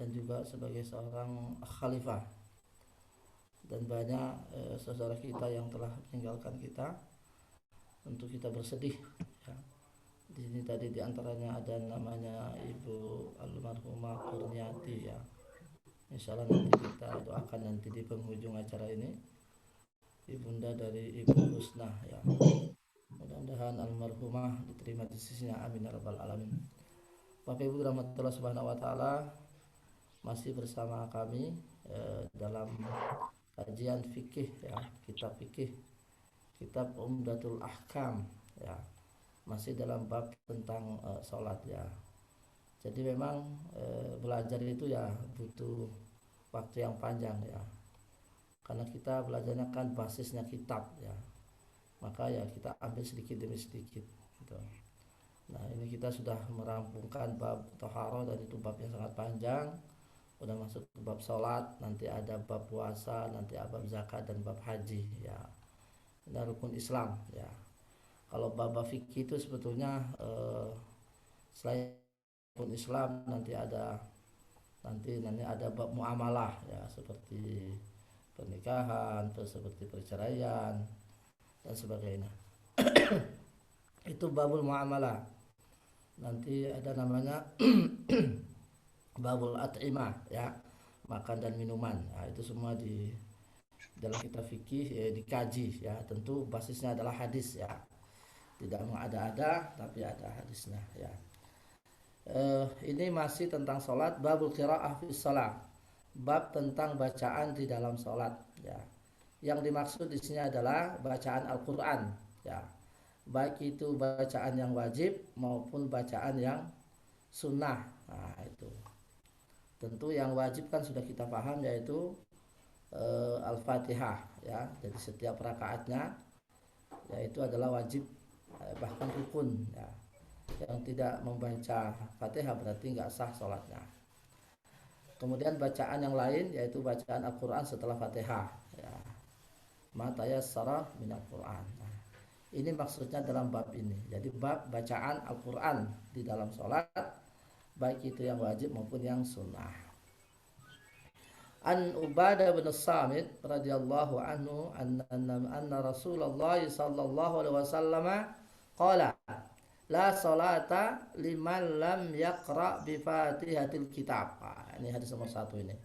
dan juga sebagai seorang khalifah, dan banyak saudara kita yang telah meninggalkan kita, untuk kita bersedih ya. Di sini tadi diantaranya ada namanya Ibu almarhumah Kurniati ya. Insya Allah nanti kita doakan nanti di penghujung acara ini, ibunda dari Ibu Husnah ya. Mudah-mudahan almarhumah diterima di sisinya, amin ya rabbal alamin. Bapak Ibu rahmatullah subhanahu wa taala, masih bersama kami dalam kajian fikih ya, kitab fikih, kitab Umdatul Ahkam ya, masih dalam bab tentang sholat ya. Jadi memang belajar itu ya butuh waktu yang panjang ya, karena kita belajarnya kan basisnya kitab ya, maka ya kita ambil sedikit demi sedikit gitu. Nah ini kita sudah merampungkan bab toharoh, dan itu bab yang sangat panjang. Udah masuk ke bab sholat, nanti ada bab puasa, nanti ada bab zakat dan bab haji ya, dan rukun Islam ya. Kalau bab fikih itu sebetulnya selain rukun Islam nanti ada bab muamalah ya, seperti pernikahan, seperti perceraian dan sebagainya. Itu babul muamalah. Nanti ada namanya babul at'imah ya, makan dan minuman. Nah, itu semua di dalam kitab fikih dikaji ya. Tentu basisnya adalah hadis ya, tidak mengada-ada tapi ada hadisnya ya. Ini masih tentang sholat, babul qiraah fi shalah, bab tentang bacaan di dalam sholat ya. Yang dimaksud di sini adalah bacaan Al-Quran ya, baik itu bacaan yang wajib maupun bacaan yang sunnah. Nah itu tentu yang wajib kan sudah kita paham, yaitu Al-Fatihah ya. Jadi setiap rakaatnya yaitu adalah wajib, bahkan rukun ya. Yang tidak membaca Fatihah berarti nggak sah sholatnya. Kemudian bacaan yang lain yaitu bacaan Al-Quran setelah Fatihah ya, ma tayassara minal Quran. Nah, ini maksudnya dalam bab ini. Jadi bab bacaan Al-Quran di dalam sholat, baik itu yang wajib maupun yang sunnah. An Ubadah bin Samit radhiyallahu anhu anna Rasulullah sallallahu alaihi wasallam qala la salata liman lam yaqra bi Fatihatil Kitab. Nah, ini hadis nomor 1 ini.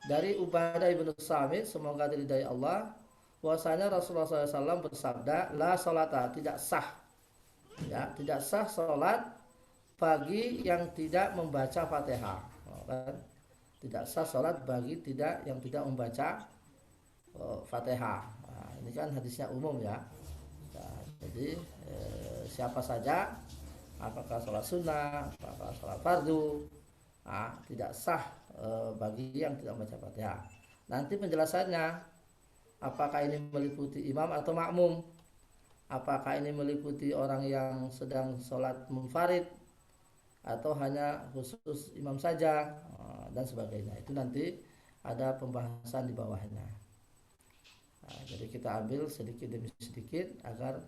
Dari Ubadah bin Samit, semoga diridai Allah, bahwasanya Rasulullah SAW bersabda, la salata, tidak sah ya, tidak sah salat bagi yang tidak membaca Fatihah. Kan? Tidak sah salat bagi yang tidak membaca Fatihah. Nah, ini kan hadisnya umum ya. Nah, jadi siapa saja, apakah sholat sunnah, apakah sholat fardu, tidak sah bagi yang tidak membaca Fatihah. Nanti penjelasannya, apakah ini meliputi imam atau makmum, apakah ini meliputi orang yang sedang sholat munfarid atau hanya khusus imam saja, dan sebagainya. Itu nanti ada pembahasan di bawahnya. Nah, jadi kita ambil sedikit demi sedikit agar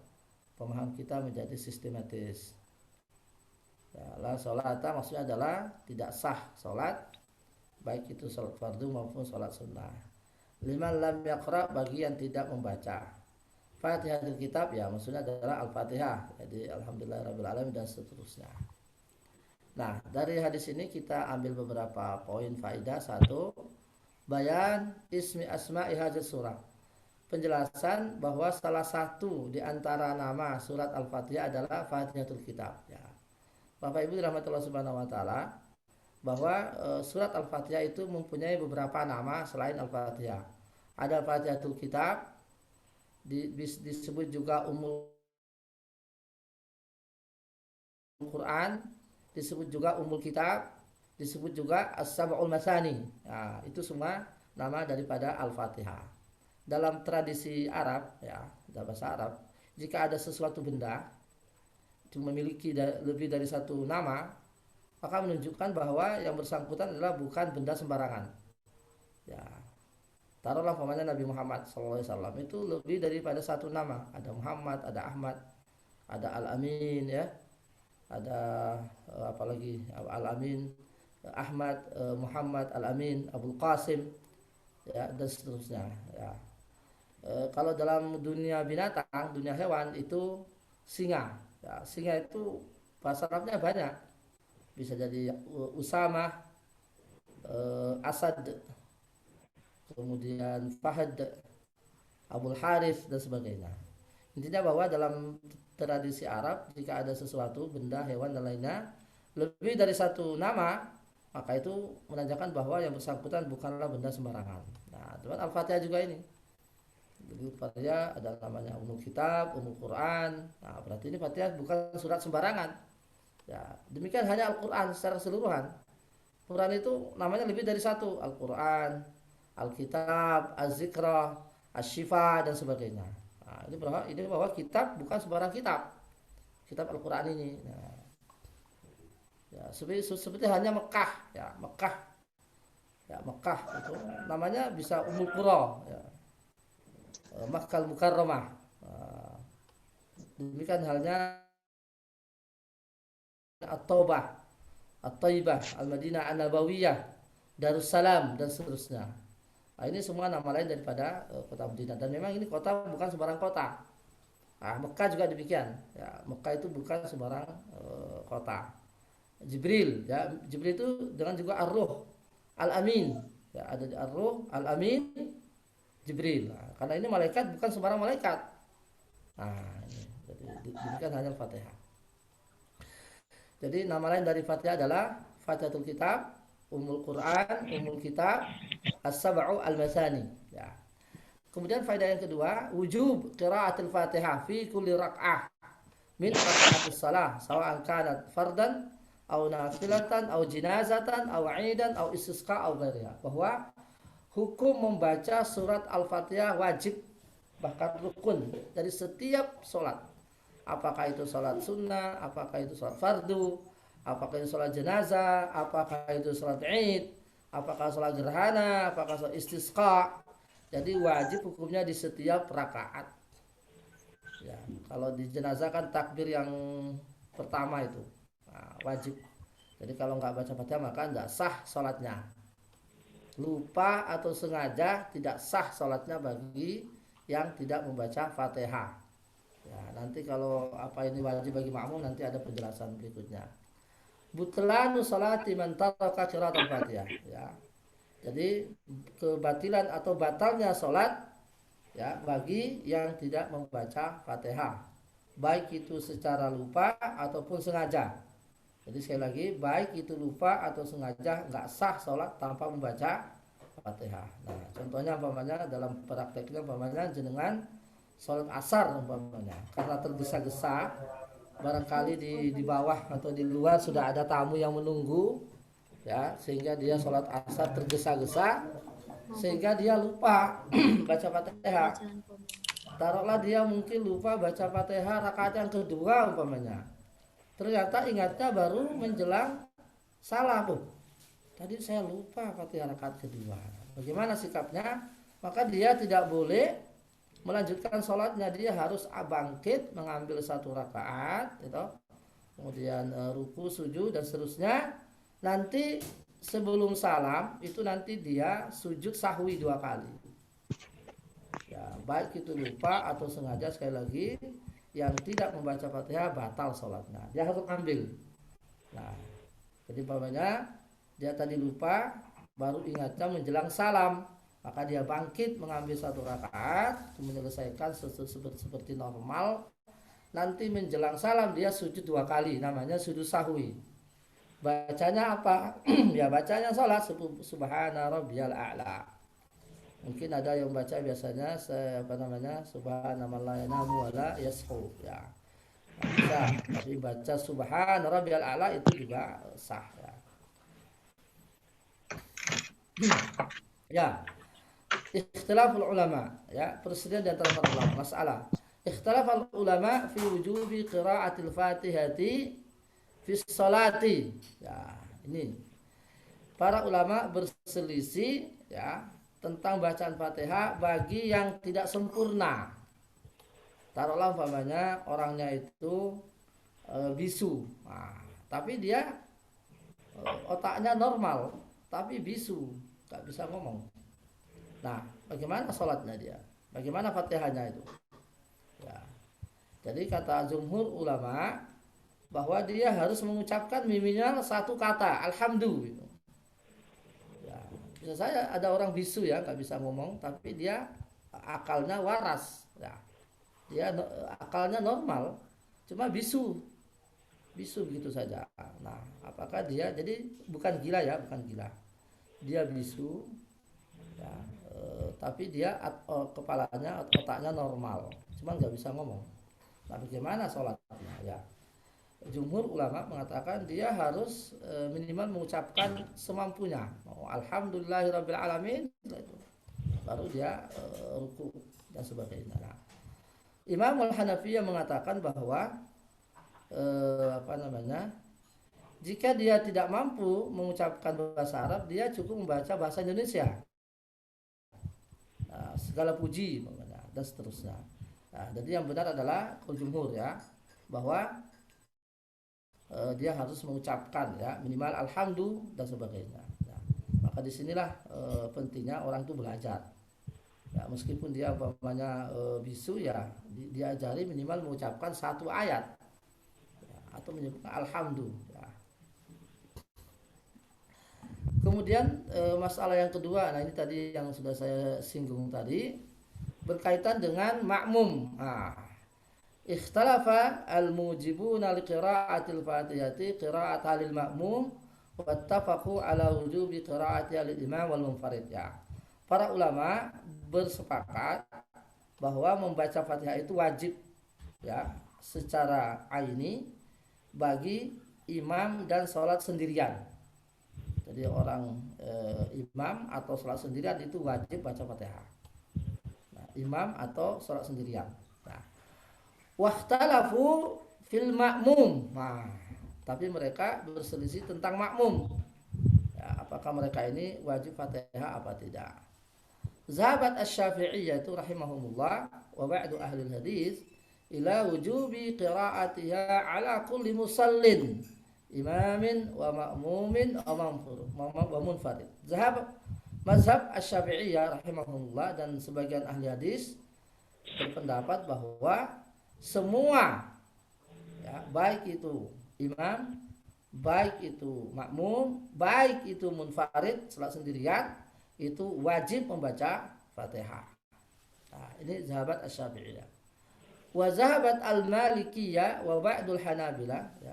pemahaman kita menjadi sistematis. Ya, la sholata maksudnya adalah tidak sah sholat, baik itu sholat fardu maupun sholat sunnah. Liman lam yaqra, bagi yang tidak membaca Fatihatul Kitab ya, maksudnya adalah Al-Fatihah. Jadi alhamdulillahirabbil alamin dan seterusnya. Nah, dari hadis ini kita ambil beberapa poin faidah. 1, bayan ismi asma'i hadhihi surah, penjelasan bahwa salah satu di antara nama surat Al-Fatihah adalah Fatihatul Kitab ya. Bapak Ibu rahmatullah subhanahu wa taala, bahwa surat Al-Fatihah itu mempunyai beberapa nama selain Al-Fatihah. Ada Fatihatul Kitab, disebut juga Ummul Quran, disebut juga Ummul Kitab, disebut juga As-Sab'ul Masani. Nah, itu semua nama daripada Al-Fatihah. Dalam tradisi Arab ya, dalam bahasa Arab, jika ada sesuatu benda itu memiliki lebih dari satu nama, maka menunjukkan bahwa yang bersangkutan adalah bukan benda sembarangan. Ya, taruhlah umpamanya Nabi Muhammad SAW itu lebih daripada satu nama. Ada Muhammad, ada Ahmad, ada Al-Amin ya, ada apalagi Al-Amin, Ahmad, Muhammad, Al-Amin, Abul Qasim, ya, dan seterusnya. Ya. Kalau dalam dunia binatang, dunia hewan itu singa. Ya, singa itu bahasa Arabnya banyak. Bisa jadi Usama, Asad, kemudian Fahad, Abul Harith dan sebagainya. Intinya bahwa dalam tradisi Arab jika ada sesuatu benda, hewan dan lainnya lebih dari satu nama, maka itu menandakan bahwa yang bersangkutan bukanlah benda sembarangan. Nah, teman Al-Fatihah juga ini. Jadi Fatihah ada namanya Ummul Kitab, Ummul Quran. Nah, berarti ini Fatihah bukan surat sembarangan. Ya, demikian hanya Al-Quran secara keseluruhan. Quran itu namanya lebih dari satu, Al-Quran, Alkitab, Az-Zikrah, Asy-Syifa dan sebagainya. Nah, ini bahwa kitab bukan sembarang kitab. Kitab Al-Quran ini. Nah, ya, seperti hanya Mekah, ya, Mekah. Ya, Mekah itu namanya bisa Ummul Qura, ya. Makkah Mukarramah. Nah, demikian halnya At-Taubah, At-Taibah, Al-Madinah An-Nabawiyah, Darussalam dan seterusnya. Nah, ini semua nama lain daripada kota Madinah, dan memang ini kota bukan sembarang kota. Nah, Mekah juga demikian. Ya, Mekah itu bukan sembarang kota. Jibril, ya, Jibril itu dengan juga Ar-Ruh, Al-Amin. Ya, ada Ar-Ruh, Al-Amin, Jibril. Nah, karena ini malaikat bukan sembarang malaikat. Nah, ini, jadi demikian hanya Fatihah. Jadi nama lain dari Fatihah adalah Fatihatul Kitab, Ummul Quran, Ummul Kitab, As-Sab'u Al-Masani. Ya. Kemudian faedah yang kedua, wujub qiraatul Fatihah fi kulli rak'ah min raka'atis salah, sawa'an kanat fardan aw nafilatan aw jinazatan aw 'idan aw istisqa aw ghairiha. Bahwa hukum membaca surat Al-Fatihah wajib bahkan rukun dari setiap sholat. Apakah itu sholat sunnah, apakah itu sholat fardu, apakah itu sholat jenazah, apakah itu sholat id, apakah sholat gerhana, apakah sholat istisqa. Jadi wajib hukumnya di setiap rakaat. Ya, kalau di jenazah kan takbir yang pertama itu, nah, wajib. Jadi kalau nggak baca Fatihah maka nggak sah sholatnya. Lupa atau sengaja tidak sah sholatnya bagi yang tidak membaca Fatihah. Ya, nanti kalau apa ini wajib bagi makmum nanti ada penjelasan berikutnya. Butlanu salati man taraka qiraatul Fatihah, ya. Jadi kebatilan atau batalnya salat, ya, bagi yang tidak membaca Fatihah. Baik itu secara lupa ataupun sengaja. Jadi sekali lagi, baik itu lupa atau sengaja nggak sah salat tanpa membaca Fatihah. Nah, contohnya umpamanya dalam prakteknya umpamanya jenengan sholat asar umpamanya karena tergesa-gesa, barangkali di bawah atau di luar sudah ada tamu yang menunggu, ya, sehingga dia sholat asar tergesa-gesa sehingga dia lupa baca Fatihah. Taruhlah dia mungkin lupa baca Fatihah rakaat yang kedua umpamanya, ternyata ingatnya baru menjelang salam. Tadi saya lupa Fatihah rakaat kedua, bagaimana sikapnya? Maka dia tidak boleh melanjutkan sholatnya, dia harus bangkit mengambil satu rakaat, gitu. Kemudian ruku, sujud dan seterusnya. Nanti sebelum salam itu nanti dia sujud sahwi 2 kali. Ya, baik itu lupa atau sengaja, sekali lagi yang tidak membaca Fatihah batal sholatnya. Dia harus ambil. Nah, jadi umpamanya dia tadi lupa, baru ingatnya menjelang salam. Maka dia bangkit mengambil satu rakaat, menyelesaikan seperti normal. Nanti menjelang salam dia sujud 2 kali, namanya sujud sahwi. Bacanya apa? Ya bacanya sholat subhana rabbiyal a'la. Mungkin ada yang baca biasanya subhana man la yanamu wa la yashu, ya. Nah, bisa, tapi baca subhana rabbiyal a'la itu juga sah, ya. Ya. Ikhtilaful ulama, ya, perselisihan di antara para ulama. Masalah ikhtilaful ulama fi wujubi qiraatil Fatihati fi sholati. Ya, ini para ulama berselisih, ya, tentang bacaan Fatihah bagi yang tidak sempurna. Taruhlah umpamanya orangnya itu bisu, nah, tapi dia otaknya normal tapi bisu, nggak bisa ngomong. Nah, bagaimana sholatnya dia? Bagaimana fatihahnya itu? Ya. Jadi kata jumhur ulama bahwa dia harus mengucapkan minimal satu kata, alhamdulillah. Ya. Bisa saya ada orang bisu ya, nggak bisa ngomong, tapi dia akalnya waras. Ya. Dia akalnya normal, cuma bisu, bisu begitu saja. Nah, apakah dia jadi bukan gila ya, bukan gila. Dia bisu, ya, tapi dia kepalanya otaknya normal, cuma nggak bisa ngomong. Nah, bagaimana sholatnya? Ya, jumhur ulama mengatakan dia harus minimal mengucapkan semampunya. Alhamdulillahirabbil alamin, baru dia ruku dan sebagainya. Nah, Imam Al-Hanafiyah mengatakan bahwa apa namanya? Jika dia tidak mampu mengucapkan bahasa Arab, dia cukup membaca bahasa Indonesia. Nah, segala puji dan seterusnya. Nah, jadi yang benar adalah jumhur ya, bahwa dia harus mengucapkan ya minimal alhamdulillah dan sebagainya. Ya, maka disinilah pentingnya orang itu belajar. Ya, meskipun dia umpamanya bisu ya, diajari minimal mengucapkan satu ayat ya, atau menyebutkan alhamdulillah. Ya. Kemudian masalah yang kedua, nah ini tadi yang sudah saya singgung tadi berkaitan dengan makmum. Nah, ikhtalafa al-mujibuna liqira'atil fatihati qira'at lil ma'mum wattafaqu ala wujubi qira'ati lil imam wal munfarid ya. Para ulama bersepakat bahwa membaca Fatihah itu wajib ya secara aini bagi imam dan sholat sendirian. Jadi orang imam atau sholat sendirian itu wajib baca Fatihah. Nah, imam atau sholat sendirian. Nah, wahtalafu fil ma'mum. Nah, tapi mereka berselisih tentang makmum. Ya, apakah mereka ini wajib Fatihah apa tidak? Zahabat asy-Syafi'iyyah rahimahumullah wa ba'du ahli hadis ila wujubi qira'atiha ala kulli musallin imamin wa ma'mumin wa munfarid. Zahab mazhab asy-Syafi'iyyah rahimahumullah dan sebagian ahli hadis berpendapat bahwa semua ya, baik itu imam, baik itu makmum, baik itu munfarid salat sendirian itu wajib membaca Fatihah. Nah, ini zahabat asy-Syafi'iyah. Wa zahabat al-Malikiyah wa ba'dul Hanabilah ya.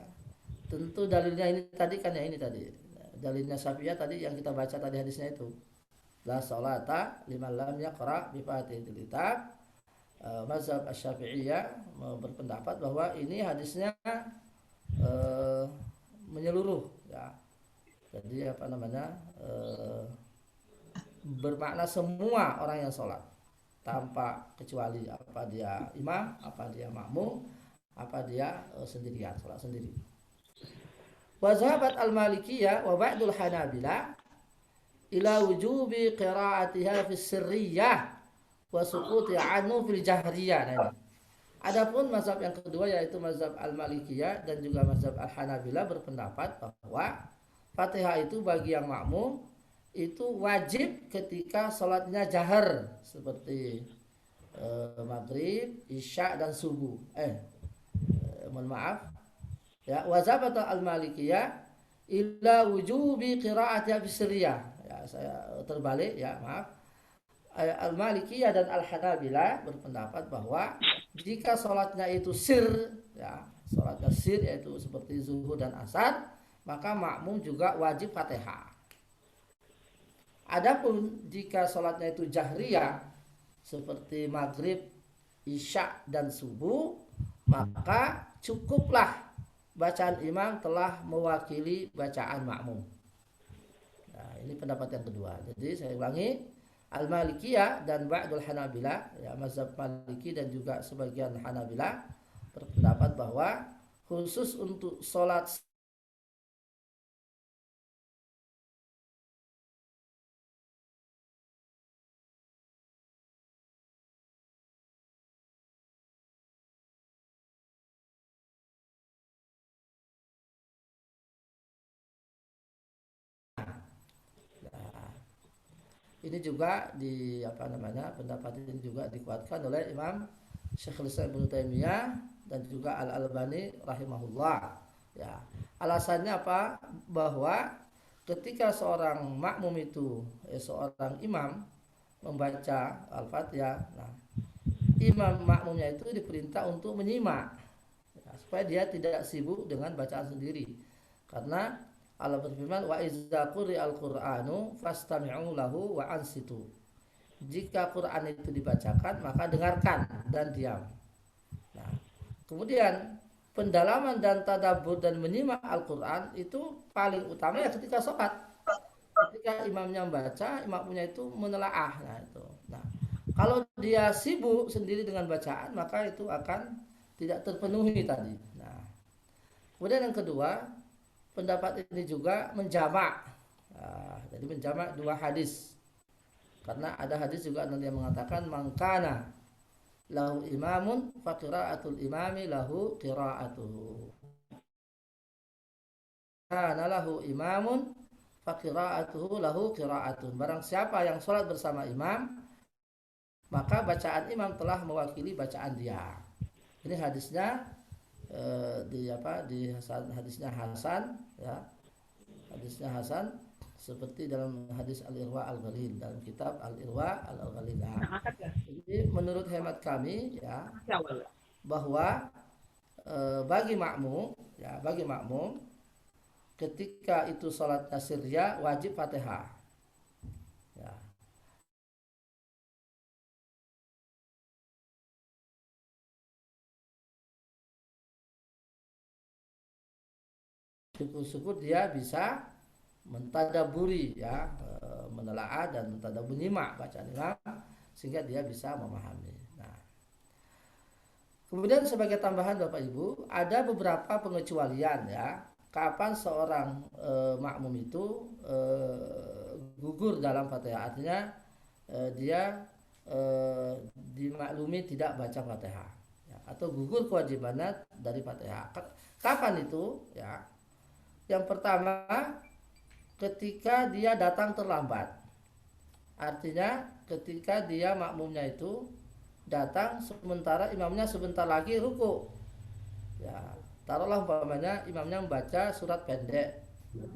Tentu dalilnya ini tadi kan ya ini tadi. Dalilnya Syafi'iyah tadi yang kita baca tadi hadisnya itu. La salata liman lam yaqra bi Fatihil kitab. Mazhab asy-Syafi'iyah berpendapat bahwa ini hadisnya menyeluruh ya. Jadi apa namanya? Bermakna semua orang yang sholat tanpa kecuali apa dia imam, apa dia makmum, apa dia sendirian sholat sendiri. Wa zahabat al-Malikiyah wa ba'dul Hanabilah ila wujubi qira'atiha fi sirriyah wa suquti anhu fil jahriyah. Nah, ini. Adapun mazhab yang kedua yaitu mazhab al-Malikiyah dan juga mazhab al-Hanabilah berpendapat bahwa Fatihah itu bagi yang makmum itu wajib ketika sholatnya jahar seperti maghrib, isya dan subuh. Mohon maaf. Ya, wazabat al-Malikiyah illa wujubi qira'ati bisriyah. Ya, saya terbalik ya, maaf. Al-Malikiyah dan Al-Hanabilah berpendapat bahwa jika sholatnya itu sir, ya, sholatnya sir yaitu seperti zuhur dan asar, maka makmum juga wajib Fatihah. Adapun jika sholatnya itu jahriyah seperti maghrib, isya dan subuh, maka cukuplah bacaan imam telah mewakili bacaan makmum. Nah, ini pendapat yang kedua. Jadi saya ulangi, Al-Malikiyah dan ba'dul Hanabilah, ya mazhab Maliki dan juga sebagian Hanabilah berpendapat bahwa khusus untuk sholat Ini juga pendapat ini juga dikuatkan oleh Imam Syekhul Islam Ibnu Taimiyah dan juga Al-Albani rahimahullah. Ya. Alasannya apa? Bahwa ketika seorang makmum itu, seorang imam membaca Al-Fatihah, nah, imam makmumnya itu diperintah untuk menyimak, ya, supaya dia tidak sibuk dengan bacaan sendiri. Karena Allah berfirman, wa iza quri'al Qur'anu fastami'u lahu wa ansitu. Jika Quran itu dibacakan, maka dengarkan dan diam. Nah, kemudian pendalaman dan tadabbur dan menyimak Al-Quran itu paling utama ya ketika sholat. Ketika imamnya membaca, imamnya itu menelaah. Nah, itu. Nah, kalau dia sibuk sendiri dengan bacaan, maka itu akan tidak terpenuhi tadi. Nah, kemudian yang kedua, pendapat ini juga menjamak. Nah, jadi menjamak dua hadis. Karena ada hadis juga yang mengatakan mangkana lahu imamun fa qiraatul imami lahu qiraatuhu. Kana lahu imamun fa qiraatuhu lahu qiraatun. Barang siapa yang sholat bersama imam, maka bacaan imam telah mewakili bacaan dia. Ini hadisnya hadisnya Hasan, ya. Hadisnya Hasan seperti dalam hadis Al-Irwa Al-Ghalil, dalam kitab Al-Irwa Al-Ghalil. Jadi menurut hemat kami ya, bahwa bagi makmum ketika itu salat sirriyah wajib Fatihah. Ya. Syukur-syukur dia bisa mentadaburi, ya, menelaah dan mentadabur nyimak bacaan imam sehingga dia bisa memahami. Nah, kemudian sebagai tambahan Bapak Ibu, ada beberapa pengecualian ya, kapan seorang makmum itu gugur dalam Fatihah, artinya dia dimaklumi tidak baca Fatihah, ya, atau gugur kewajibannya dari Fatihah. Kapan itu? Ya, yang pertama ketika dia datang terlambat. Artinya ketika dia makmumnya itu datang sementara imamnya sebentar lagi ruku. Ya, taruhlah umpamanya imamnya membaca surat pendek.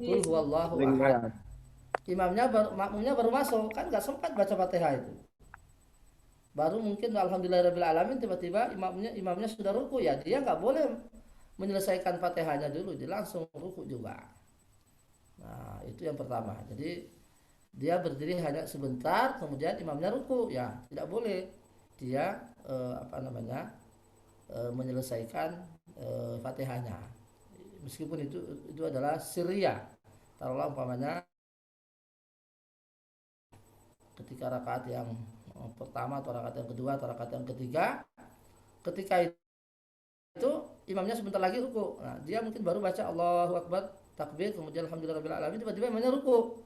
Qul huwallahu ahad. Makmumnya baru masuk, kan nggak sempat baca Fatihah itu. Baru mungkin alhamdulillahirabbil alamin tiba-tiba imamnya sudah ruku, ya dia nggak boleh menyelesaikan Fatihahnya dulu, dia langsung ruku juga. Nah, itu yang pertama. Jadi dia berdiri hanya sebentar, kemudian imamnya ruku, ya tidak boleh dia menyelesaikan Fatihahnya. Meskipun itu adalah sirriyah. Taruhlah umpamanya ketika rakaat yang pertama atau rakaat yang kedua atau rakaat yang ketiga, ketika itu imamnya sebentar lagi ruku. Nah, dia mungkin baru baca Allahu Akbar, takbir, kemudian alhamdulillahirabbil alamin, tiba-tiba imamnya ruku.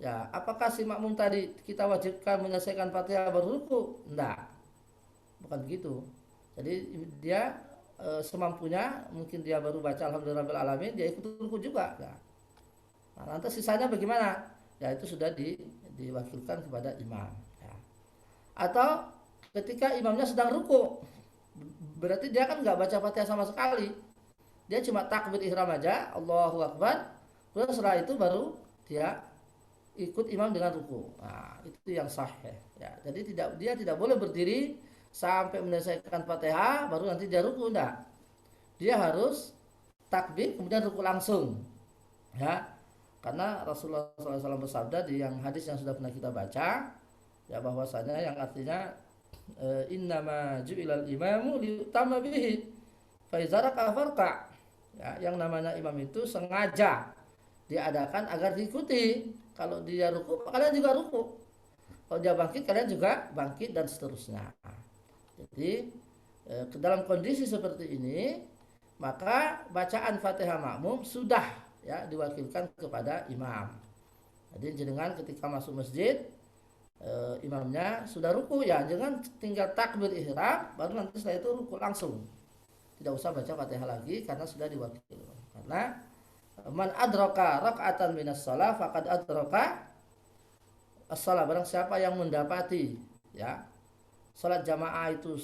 Ya, apakah si makmum tadi kita wajibkan menyelesaikan Fatihah baru ruku? Enggak. Bukan begitu. Jadi dia semampunya, mungkin dia baru baca alhamdulillahirabbil alamin, dia ikut ruku juga. Nah, nanti sisanya bagaimana? Ya, itu sudah diwakilkan kepada imam, ya. Atau ketika imamnya sedang ruku, berarti dia kan nggak baca Fatihah sama sekali. Dia cuma takbir ihram aja, Allahu Akbar. Kemudian setelah itu baru dia ikut imam dengan ruku. Nah, itu yang sahih, ya. Jadi dia tidak boleh berdiri sampai menyelesaikan Fatihah baru nanti dia ruku, enggak. Dia harus takbir kemudian ruku langsung. Ya. Karena Rasulullah SAW bersabda di yang hadis yang sudah pernah kita baca, ya, bahwasanya yang artinya innama ju'ilal imamu liyutamma bihi fa iza raka'a farka. Ya, yang namanya imam itu sengaja diadakan agar diikuti. Kalau dia ruku, kalian juga ruku. Kalau dia bangkit, kalian juga bangkit, dan seterusnya. Jadi dalam kondisi seperti ini, maka bacaan Fatihah makmum sudah, ya, diwakilkan kepada imam. Jadi jenengan ketika masuk masjid, imamnya sudah ruku, ya jangan tinggal takbir ihram baru nanti setelah itu ruku langsung. Tidak usah baca Fatihah lagi karena sudah diwakil. Karena man adraka raka'atan minas shalah faqad adraka as-shalah, barang siapa yang mendapati ya salat jamaah itu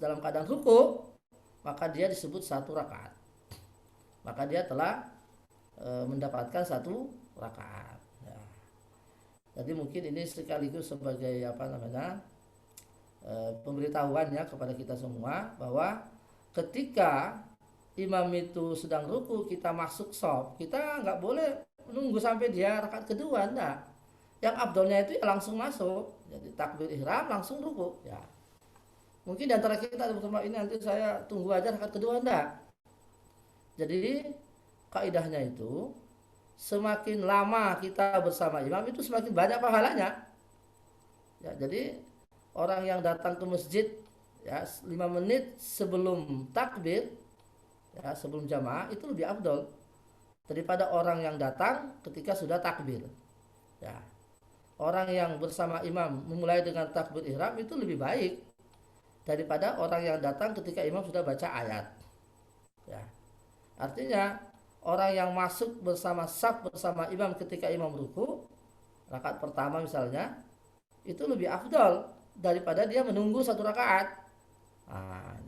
dalam keadaan ruku, maka dia disebut satu rakaat. Maka dia telah mendapatkan satu rakaat. Ya. Jadi mungkin ini sekaligus sebagai apa namanya pemberitahuannya kepada kita semua bahwa ketika imam itu sedang ruku kita masuk shaf, kita nggak boleh menunggu sampai dia rakaat kedua, enggak. Yang abdolnya itu ya langsung masuk, jadi takbir ihram langsung ruku. Ya. Mungkin di antara kita bersama ini nanti saya tunggu aja rakaat kedua, enggak. Jadi kaidahnya itu semakin lama kita bersama imam itu semakin banyak pahalanya. Ya, jadi orang yang datang ke masjid ya 5 menit sebelum takbir ya sebelum jamaah itu lebih afdol daripada orang yang datang ketika sudah takbir. Ya. Orang yang bersama imam memulai dengan takbir ihram itu lebih baik daripada orang yang datang ketika imam sudah baca ayat. Ya. Artinya orang yang masuk bersama saf bersama imam ketika imam ruku rakaat pertama misalnya itu lebih afdol daripada dia menunggu satu rakaat. Nah,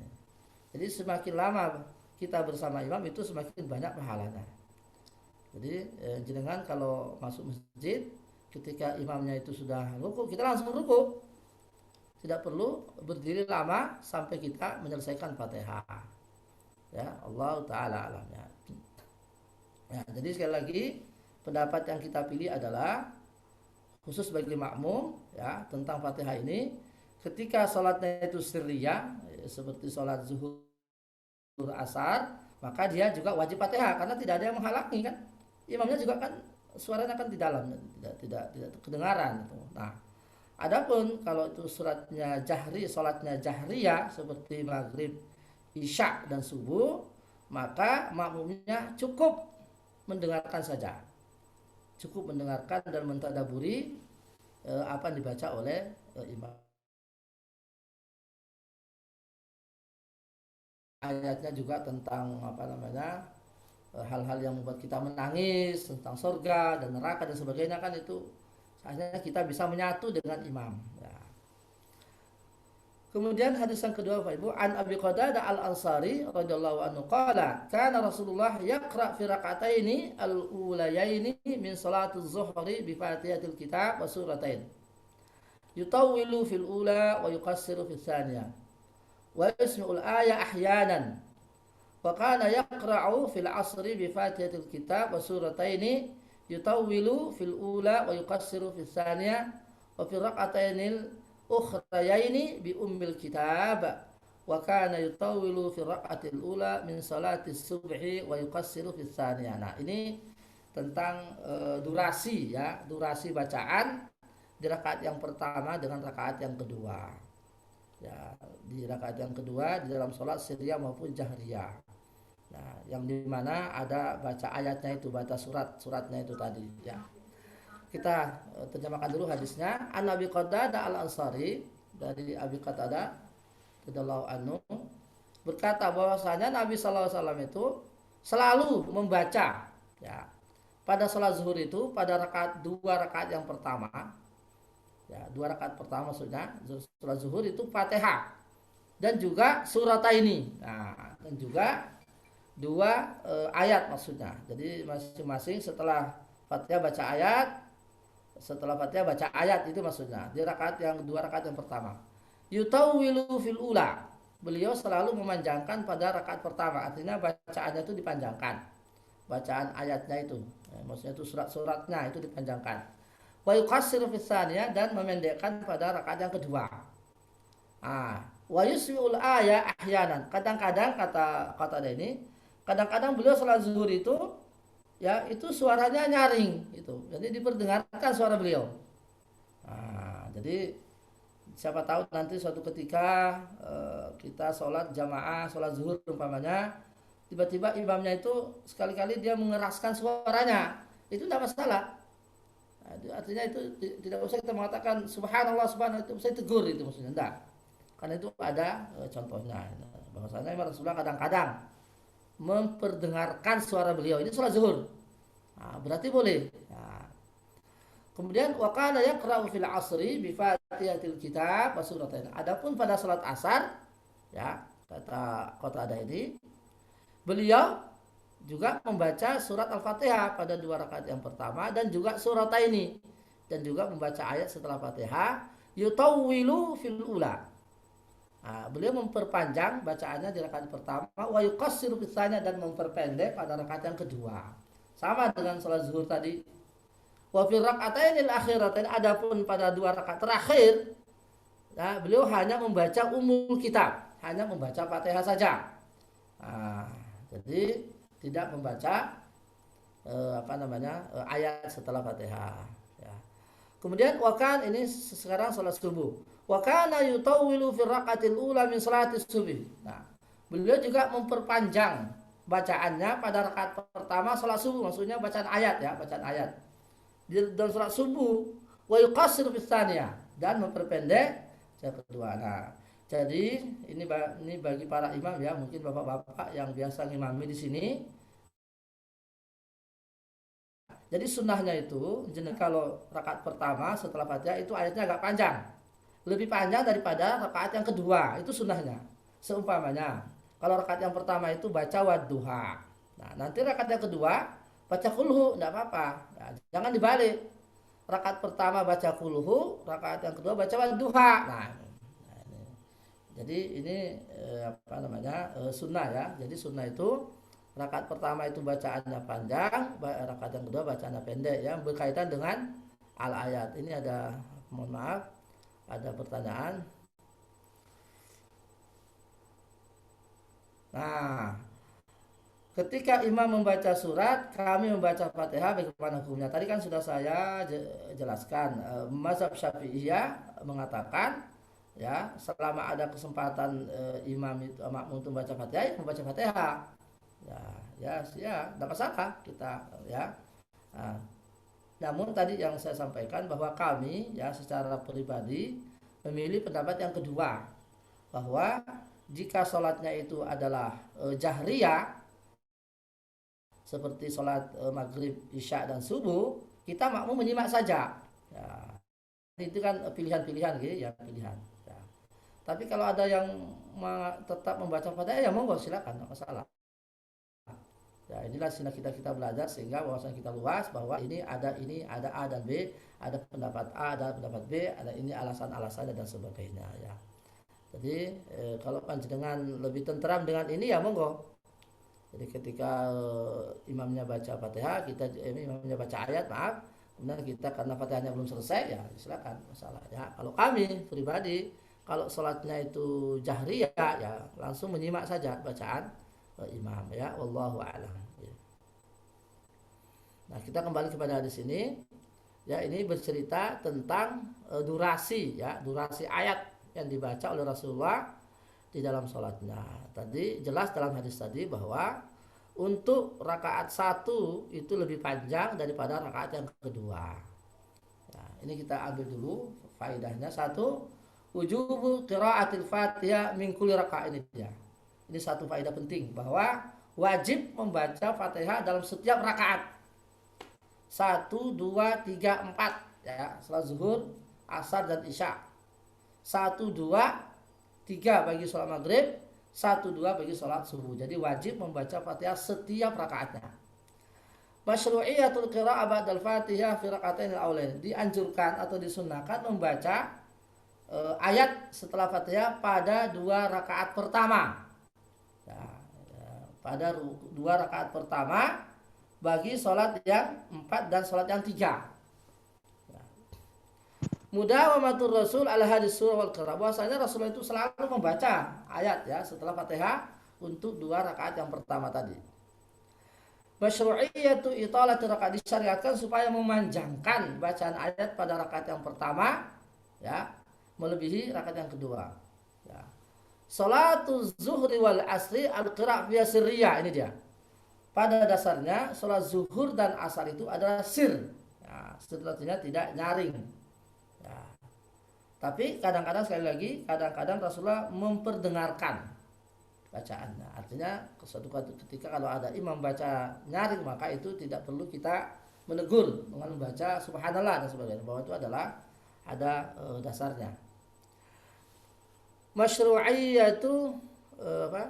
jadi semakin lama kita bersama imam itu semakin banyak pahalanya. Jadi jenengan kalau masuk masjid ketika imamnya itu sudah ruku, kita langsung ruku. Tidak perlu berdiri lama sampai kita menyelesaikan Fatihah. Ya, Allah taala alamnya. Ya, jadi sekali lagi pendapat yang kita pilih adalah khusus bagi makmum ya tentang Fatihah ini ketika sholatnya itu sirriyah seperti sholat zuhur asar maka dia juga wajib Fatihah karena tidak ada yang menghalangi kan, imamnya juga kan suaranya kan di dalam tidak kedengaran itu. Nah, adapun kalau itu sholatnya jahriyah seperti maghrib, isya dan subuh, maka makmumnya cukup mendengarkan saja, cukup mendengarkan dan mentadaburi apa yang dibaca oleh imam. Ayatnya juga tentang apa namanya hal-hal yang membuat kita menangis tentang surga dan neraka dan sebagainya kan itu hanya kita bisa menyatu dengan imam. Ya. Kemudian hadis yang kedua Bapak Ibu, an Abi Qatadah Al-Ansari radhiyallahu anhu qala kana Rasulullah yaqra fi rak'ataini al-ulayaini min salati az-zuhri bi Fatihatil Kitab wa suratain. Yutawwilu fil ula wa yuqassiru fil thaniyah. Wa yasmi'ul aya ahyanan. Wa kana yaqra'u fil 'asri bi Fatihatil Kitab wa surataini yutawwilu fil ula wa yuqassiru fil thaniyah wa fi rak'atainil ukhrayaini bi ummil kitab wa kana yutawwilu fi rak'atil ula min salatis subhi wa yuqassiru fis tsaniyah. Nah, ini tentang durasi ya, durasi bacaan di rakaat yang pertama dengan rakaat yang kedua. Ya, di rakaat yang kedua di dalam salat sirriyah maupun jahriyah. Nah, yang dimana ada baca ayatnya itu, baca suratnya itu tadi ya. Kita terjemahkan dulu hadisnya. An Abi Qatadah Al-Ansari, dari Abi Qatadah radhiyallahu anhu berkata bahwasanya Nabi sallallahu alaihi wasallam itu selalu membaca ya pada salat zuhur itu pada dua rakaat yang pertama. Ya, dua rakaat pertama maksudnya salat zuhur itu Fatihah dan juga surataini. Nah, dan juga dua ayat maksudnya. Jadi masing-masing setelah Fatihah baca ayat, setelah Fatihah baca ayat itu maksudnya di rakaat yang dua rakaat yang pertama. Yutawwilu fil ula. Beliau selalu memanjangkan pada rakaat pertama, artinya bacaannya itu dipanjangkan. Bacaan ayatnya itu, maksudnya itu surat-suratnya itu dipanjangkan. Wa yuqassiru fis tsaniyah, dan memendekkan pada rakaat yang kedua. Wa yusmi'ul aya ahyanan. Kadang-kadang kata ini, kadang-kadang beliau salat zuhur itu ya itu suaranya nyaring itu, jadi diperdengarkan suara beliau. Jadi siapa tahu nanti suatu ketika kita sholat jamaah, sholat zuhur umpamanya, tiba-tiba imamnya itu sekali-kali dia mengeraskan suaranya, itu tidak masalah. Artinya itu tidak usah kita mengatakan subhanallah subhanallah, itu saya tegur itu maksudnya, enggak, karena itu ada contohnya bahwasanya Rasulullah kadang-kadang memperdengarkan suara beliau, ini sholat zuhur. Berarti boleh. Kemudian wa kana yaqra'u fil 'asri bi Fatihatil Kitab wa suratain. Adapun pada salat asar, ya, kata Qatadah ini, beliau juga membaca surat Al-Fatihah pada dua rakaat yang pertama dan juga surataini, dan juga membaca ayat setelah Fatihah, yutawwilu fil ula. Nah, beliau memperpanjang bacaannya di rakaat pertama, wa yuqassiru fis tsaniya, dan memperpendek pada rakaat yang kedua. Sama dengan salat zuhur tadi. Wa fil rak'atainil akhiratain, adapun pada dua rakaat terakhir, nah, beliau hanya membaca umul kitab, hanya membaca Fatihah saja. Nah, jadi tidak membaca ayat setelah Fatihah. Ya. Kemudian wakan, ini sekarang salat subuh. Wa kana yutawwilu fi raqatil ula min salatis subuh. Nah, beliau juga memperpanjang bacaannya pada rakaat pertama salat subuh, maksudnya bacaan ayat, ya, bacaan ayat. Di dalam salat subuh, wa yuqassir fi tsaniyah, dan memperpendek yang kedua. Nah, jadi ini bagi para imam, ya, mungkin bapak-bapak yang biasa ngimami di sini. Jadi sunnahnya itu, kalau rakaat pertama setelah Fatihah itu ayatnya agak panjang, lebih panjang daripada rakaat yang kedua, itu sunnahnya. Seumpamanya, kalau rakaat yang pertama itu baca wadduha, nah nanti rakaat yang kedua baca kulhu, tidak apa-apa. Nah, jangan dibalik. Rakaat pertama baca kulhu, rakaat yang kedua baca wadduha. Nah, ini. Jadi ini sunnah, ya. Jadi sunnah itu rakaat pertama itu bacaannya panjang, rakaat yang kedua bacaannya pendek, ya, berkaitan dengan al-ayat. Ini ada, mohon maaf, ada pertanyaan. Nah, ketika imam membaca surat, kami membaca Fatihah, bagaimana hukumnya? Tadi kan sudah saya jelaskan. Mazhab Syafi'iyah mengatakan, ya, selama ada kesempatan imam itu makmum untuk membaca Fatihah, ya, membaca Fatihah. Ya, tidak masalah kita, ya. Nah, namun tadi yang saya sampaikan bahwa kami, ya, secara pribadi memilih pendapat yang kedua, bahwa jika sholatnya itu adalah jahriyah, seperti sholat maghrib, isya, dan subuh, kita makmum menyimak saja. Ya, itu kan pilihan-pilihan, gitu, ya, pilihan. Ya. Tapi kalau ada yang tetap membaca Fatihah, ya monggo, silakan, tidak masalah. Ya, inilah sinar kita belajar sehingga wawasan kita luas, bahwa ini ada A dan B, ada pendapat A, ada pendapat B, ada ini alasan-alasannya dan sebagainya, ya. Jadi kalau panjenengan lebih tenteram dengan ini, ya monggo. Jadi ketika imamnya baca Fatihah, imamnya baca ayat, maaf, kemudian kita karena Fatihahnya belum selesai, ya silakan, masalah, ya. Kalau kami pribadi, kalau sholatnya itu jahriyah, ya langsung menyimak saja bacaan imam, ya, wallahu a'lam. Ya. Nah, kita kembali kepada hadis ini, ya. Ini bercerita tentang durasi, ya, durasi ayat yang dibaca oleh Rasulullah di dalam sholatnya. Tadi jelas dalam hadis tadi bahwa untuk rakaat 1 itu lebih panjang daripada rakaat yang kedua. Nah, ini kita ambil dulu faedahnya. 1, wujubu qiraatil Fatihah min kulli rakaat, ini dia. Ini satu faedah penting, bahwa wajib membaca Fatihah dalam setiap rakaat. 1, 2, 3, 4, ya, salat zuhur, asar, dan isya. 1, 2, 3 bagi sholat maghrib, 1, 2 bagi sholat subuh. Jadi wajib membaca Fatihah setiap rakaatnya. Masyru'iyatul qira'ah ba'dal Fatihah fi raka'atainil awalain. Dianjurkan atau disunnahkan membaca ayat setelah Fatihah pada 2 rakaat pertama. Ya, pada 2 rakaat pertama bagi sholat yang 4 dan sholat yang 3. Mudawamatur Rasul ala hadis surah wal qiraah. Bahwasanya Rasulullah itu selalu membaca ayat, ya, setelah Fatihah untuk 2 rakaat yang pertama tadi. Masyru'iyatu italati rakaat, disyariatkan supaya memanjangkan bacaan ayat pada rakaat yang pertama, ya, melebihi rakaat yang kedua. Ya. Salatul zuhri wal asri al-qira'ah fi sirriyah, ini dia. Pada dasarnya salat zuhur dan asar itu adalah sir. Ya, setelahnya tidak nyaring. Ya. Tapi kadang-kadang, sekali lagi, kadang-kadang Rasulullah memperdengarkan bacaannya. Artinya ketika kalau ada imam baca nyaring, maka itu tidak perlu kita menegur dengan membaca subhanallah dan sebagainya, bahwa itu adalah ada dasarnya. Masyru'iyatu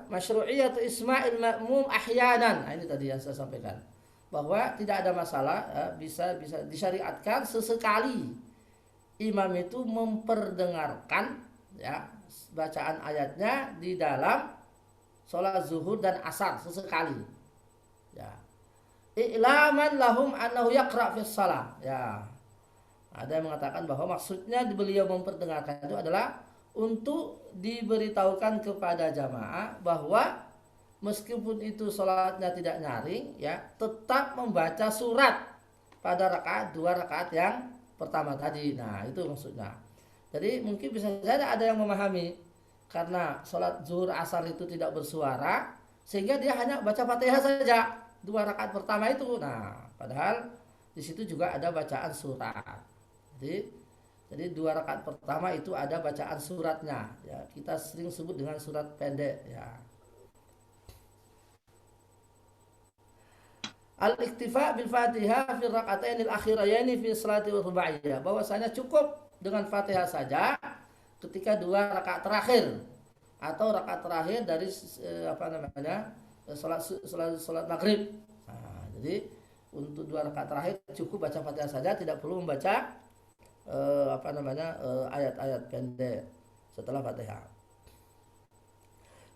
masyru'iyatu isma'il ma'mum ahyanan. Nah, ini tadi yang saya sampaikan, bahwa tidak ada masalah, bisa disyariatkan sesekali imam itu memperdengarkan ya bacaan ayatnya di dalam sholat zuhur dan asar sesekali. Ya. I'laman lahum annahu yaqra' fis shalah. Ya. Ada yang mengatakan bahwa maksudnya beliau memperdengarkan itu adalah untuk diberitahukan kepada jamaah bahwa meskipun itu sholatnya tidak nyaring, ya tetap membaca surat pada dua rakaat yang pertama tadi. Nah, itu maksudnya. Jadi mungkin bisa saja ada yang memahami karena sholat zuhur asar itu tidak bersuara, sehingga dia hanya baca Fatihah saja dua rakaat pertama itu. Nah, padahal di situ juga ada bacaan surat. Jadi dua rakaat pertama itu ada bacaan suratnya. Ya, kita sering sebut dengan surat pendek. Ya. Al-iktifa bil Fatihah fi raka'atainil akhiraini fi sholati rubaiyah. Bahwasanya cukup dengan Fatihah saja ketika dua rakaat terakhir atau rakaat terakhir dari salat maghrib. Nah, jadi untuk dua rakaat terakhir cukup baca Fatihah saja, tidak perlu membaca ayat-ayat pendek setelah Fatihah.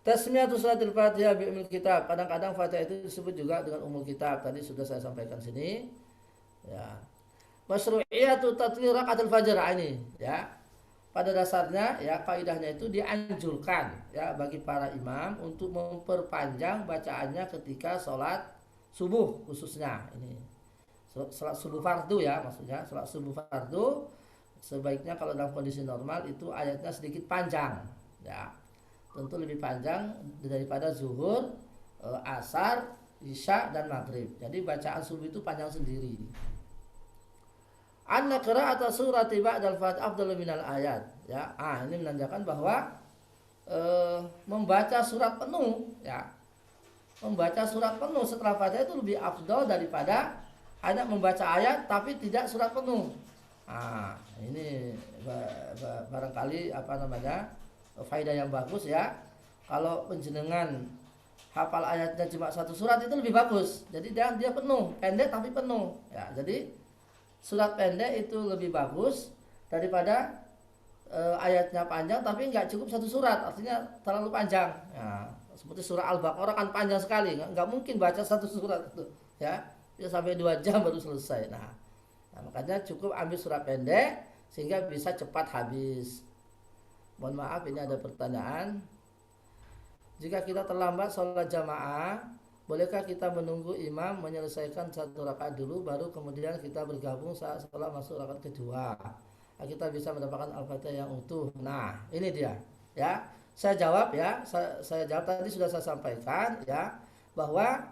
Tasmiyatu salatil Fatihah bi ummul kitab. Kadang-kadang Fatihah itu disebut juga dengan ummul kitab. Tadi sudah saya sampaikan sini. Ya. Masyru'iyatu tatwil rakaatul fajr ini, ya. Pada dasarnya ya kaidahnya itu dianjurkan ya bagi para imam untuk memperpanjang bacaannya ketika sholat subuh khususnya ini. Sholat subuh fardu ya, maksudnya sholat subuh fardu sebaiknya kalau dalam kondisi normal itu ayatnya sedikit panjang ya, tentu lebih panjang daripada zuhur, asar, isya dan maghrib. Jadi bacaan subuh itu panjang sendiri. Anna qira'at surati ba'dal Fatihah afdalu minal ayat ya. Ini menandakan bahwa membaca surat penuh ya, membaca surat penuh setelah Fatihah itu lebih afdal daripada hanya membaca ayat tapi tidak surat penuh. Ini barangkali faedah yang bagus ya. Kalau penjenengan hafal ayatnya cuma satu surat itu lebih bagus. Jadi dia penuh, pendek tapi penuh. Ya, jadi surat pendek itu lebih bagus daripada ayatnya panjang tapi nggak cukup satu surat, artinya terlalu panjang. Ya, seperti surah Al-Baqarah kan panjang sekali, nggak mungkin baca satu surat itu. Ya, bisa sampai 2 jam baru selesai. Nah, makanya cukup ambil surat pendek sehingga bisa cepat habis. Mohon maaf, ini ada pertanyaan. Jika kita terlambat sholat jamaah, bolehkah kita menunggu imam menyelesaikan satu rakaat dulu baru kemudian kita bergabung saat sholat masuk rakaat kedua? Kita bisa mendapatkan al-fatihah yang utuh. Nah, ini dia. Ya, saya jawab ya. Saya jawab tadi sudah saya sampaikan ya, bahwa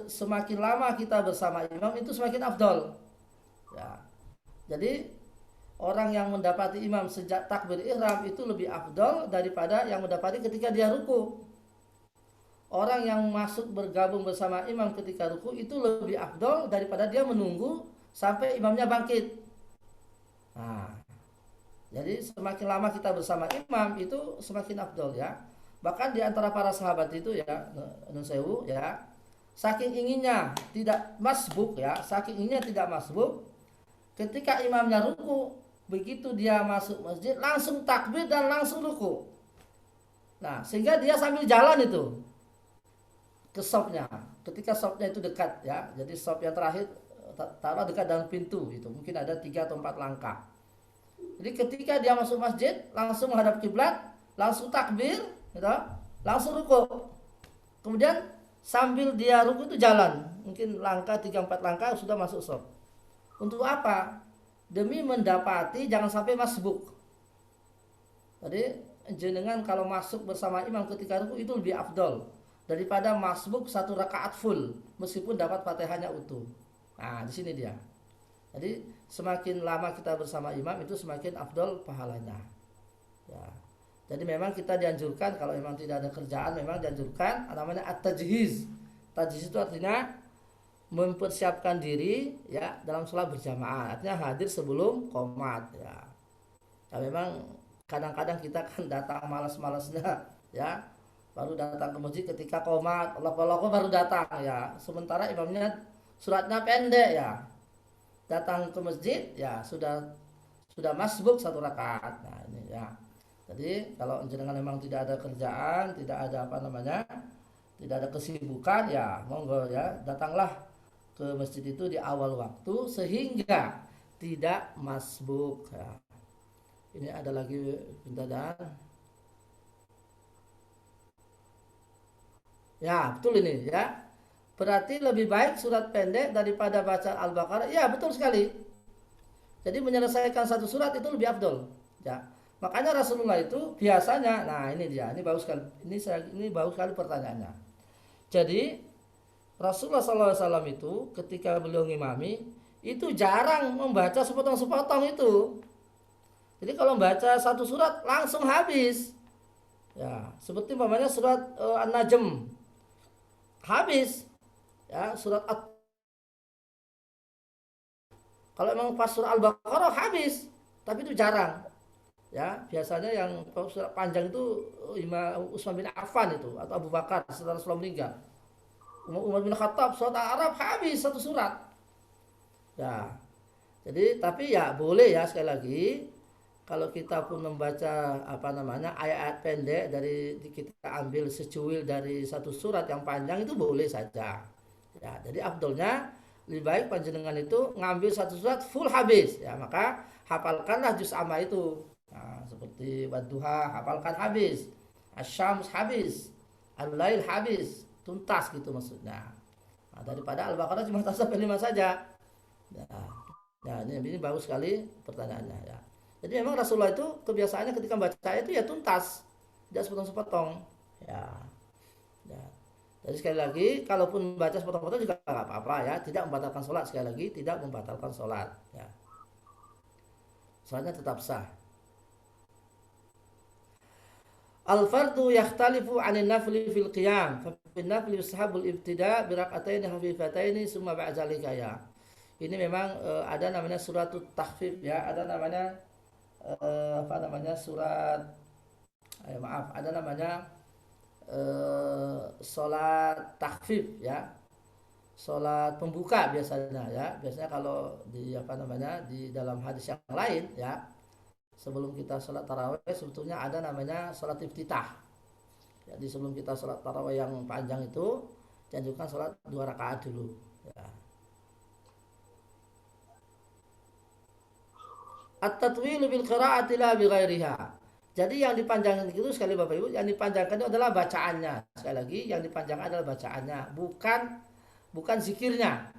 semakin lama kita bersama imam itu semakin afdol. Ya. Jadi orang yang mendapati imam sejak takbir ihram itu lebih afdol daripada yang mendapati ketika dia ruku. Orang yang masuk bergabung bersama imam ketika ruku itu lebih afdol daripada dia menunggu sampai imamnya bangkit. Nah, jadi semakin lama kita bersama imam itu semakin afdol ya. Bahkan di antara para sahabat itu ya, nun sewu ya, saking inginnya tidak masbuk ya, ketika imamnya ruku, begitu dia masuk masjid langsung takbir dan langsung ruku. Nah, sehingga dia sambil jalan itu ke shopnya. Ketika shopnya itu dekat ya, jadi shop yang terakhir taruh dekat dengan pintu itu, mungkin ada 3 atau 4 langkah. Jadi ketika dia masuk masjid langsung menghadap kiblat, langsung takbir, gitu, langsung ruku. Kemudian sambil dia ruku itu jalan, mungkin langkah 3-4 langkah sudah masuk shop. Untuk apa? Demi mendapati jangan sampai masbuk. Jadi jenengan kalau masuk bersama imam ketika ruku itu lebih afdol daripada masbuk satu rakaat full meskipun dapat Fatihahnya utuh. Nah, di sini dia. Jadi semakin lama kita bersama imam itu semakin afdol pahalanya. Ya. Jadi memang kita dianjurkan kalau memang tidak ada kerjaan, memang dianjurkan namanya at-tajhiz. Tajhiz itu artinya mempersiapkan diri ya dalam sholat berjamaah, artinya hadir sebelum qomat ya. Ya memang kadang-kadang kita kan datang malas-malasnya ya, baru datang ke masjid ketika qomat, Allah baru datang ya. Sementara imamnya suratnya pendek ya. Datang ke masjid ya sudah masbuk 1 rakaat. Nah, ini ya. Jadi kalau jenengan memang tidak ada kerjaan, tidak ada apa namanya, tidak ada kesibukan ya, monggo ya, datanglah ke masjid itu di awal waktu sehingga tidak masbuk ya. Ini ada lagi pintadan. Ya, betul ini ya. Berarti lebih baik surat pendek daripada baca Al-Baqarah. Ya, betul sekali. Jadi menyelesaikan satu surat itu lebih afdol. Ya. Makanya Rasulullah itu biasanya, nah ini dia, ini bagus sekali. Ini bagus sekali pertanyaannya. Jadi Rasulullah SAW itu ketika beliau ngimami itu jarang membaca sepotong-sepotong itu. Jadi kalau membaca satu surat langsung habis. Ya, seperti umpamanya surat An-Najm habis. Ya, surat kalau memang pas surah Al-Baqarah habis, tapi itu jarang. Ya, biasanya yang surat panjang itu Imam Utsman bin Affan itu atau Abu Bakar setelah Rasulullah meninggal. Umar bin Khattab surat Al-Arab habis satu surat. Ya. Jadi tapi ya boleh ya sekali lagi kalau kita pun membaca apa namanya ayat-ayat pendek dari kita ambil secuil dari satu surat yang panjang itu boleh saja. Ya, jadi afdolnya lebih baik panjenengan itu ngambil satu surat full habis ya, maka hafalkanlah juz amma itu. Nah, seperti Wadduha hafalkan habis, Asy-Syams habis, Al-Lail habis, tuntas gitu maksudnya. Nah, daripada Al-Baqarah cuma sampai 5 saja. Nah, ini bagus sekali pertanyaannya ya. Jadi memang Rasulullah itu kebiasaannya ketika baca itu ya tuntas, tidak sepotong-sepotong. Ya. Ya. Jadi sekali lagi, kalaupun baca sepotong-sepotong juga nggak apa-apa ya, tidak membatalkan sholat. Sekali lagi, tidak membatalkan sholat. Ya. Sholatnya tetap sah. Al-fardu yakhtalifu 'anil nafli fil qiyam. Fa fil nafli yustahabul ibtida' bi rak'ataini khafifataini summa ba'da zalika ya. Ini memang ada namanya suratul takhfif ya, ada namanya apa namanya surat maaf, ada namanya sholat takhfif ya, sholat pembuka biasanya ya. Biasanya kalau di apa namanya di dalam hadis yang lain ya, sebelum kita sholat taraweh sebetulnya ada namanya sholat iftitah. Jadi sebelum kita sholat taraweh yang panjang itu dianjurkan sholat 2 rakaat dulu ya. At-tatwilu bil qira'ati la bi ghairiha. Jadi yang dipanjangkan itu sekali Bapak Ibu, yang dipanjangkan itu adalah bacaannya. Sekali lagi yang dipanjangkan adalah bacaannya, bukan zikirnya.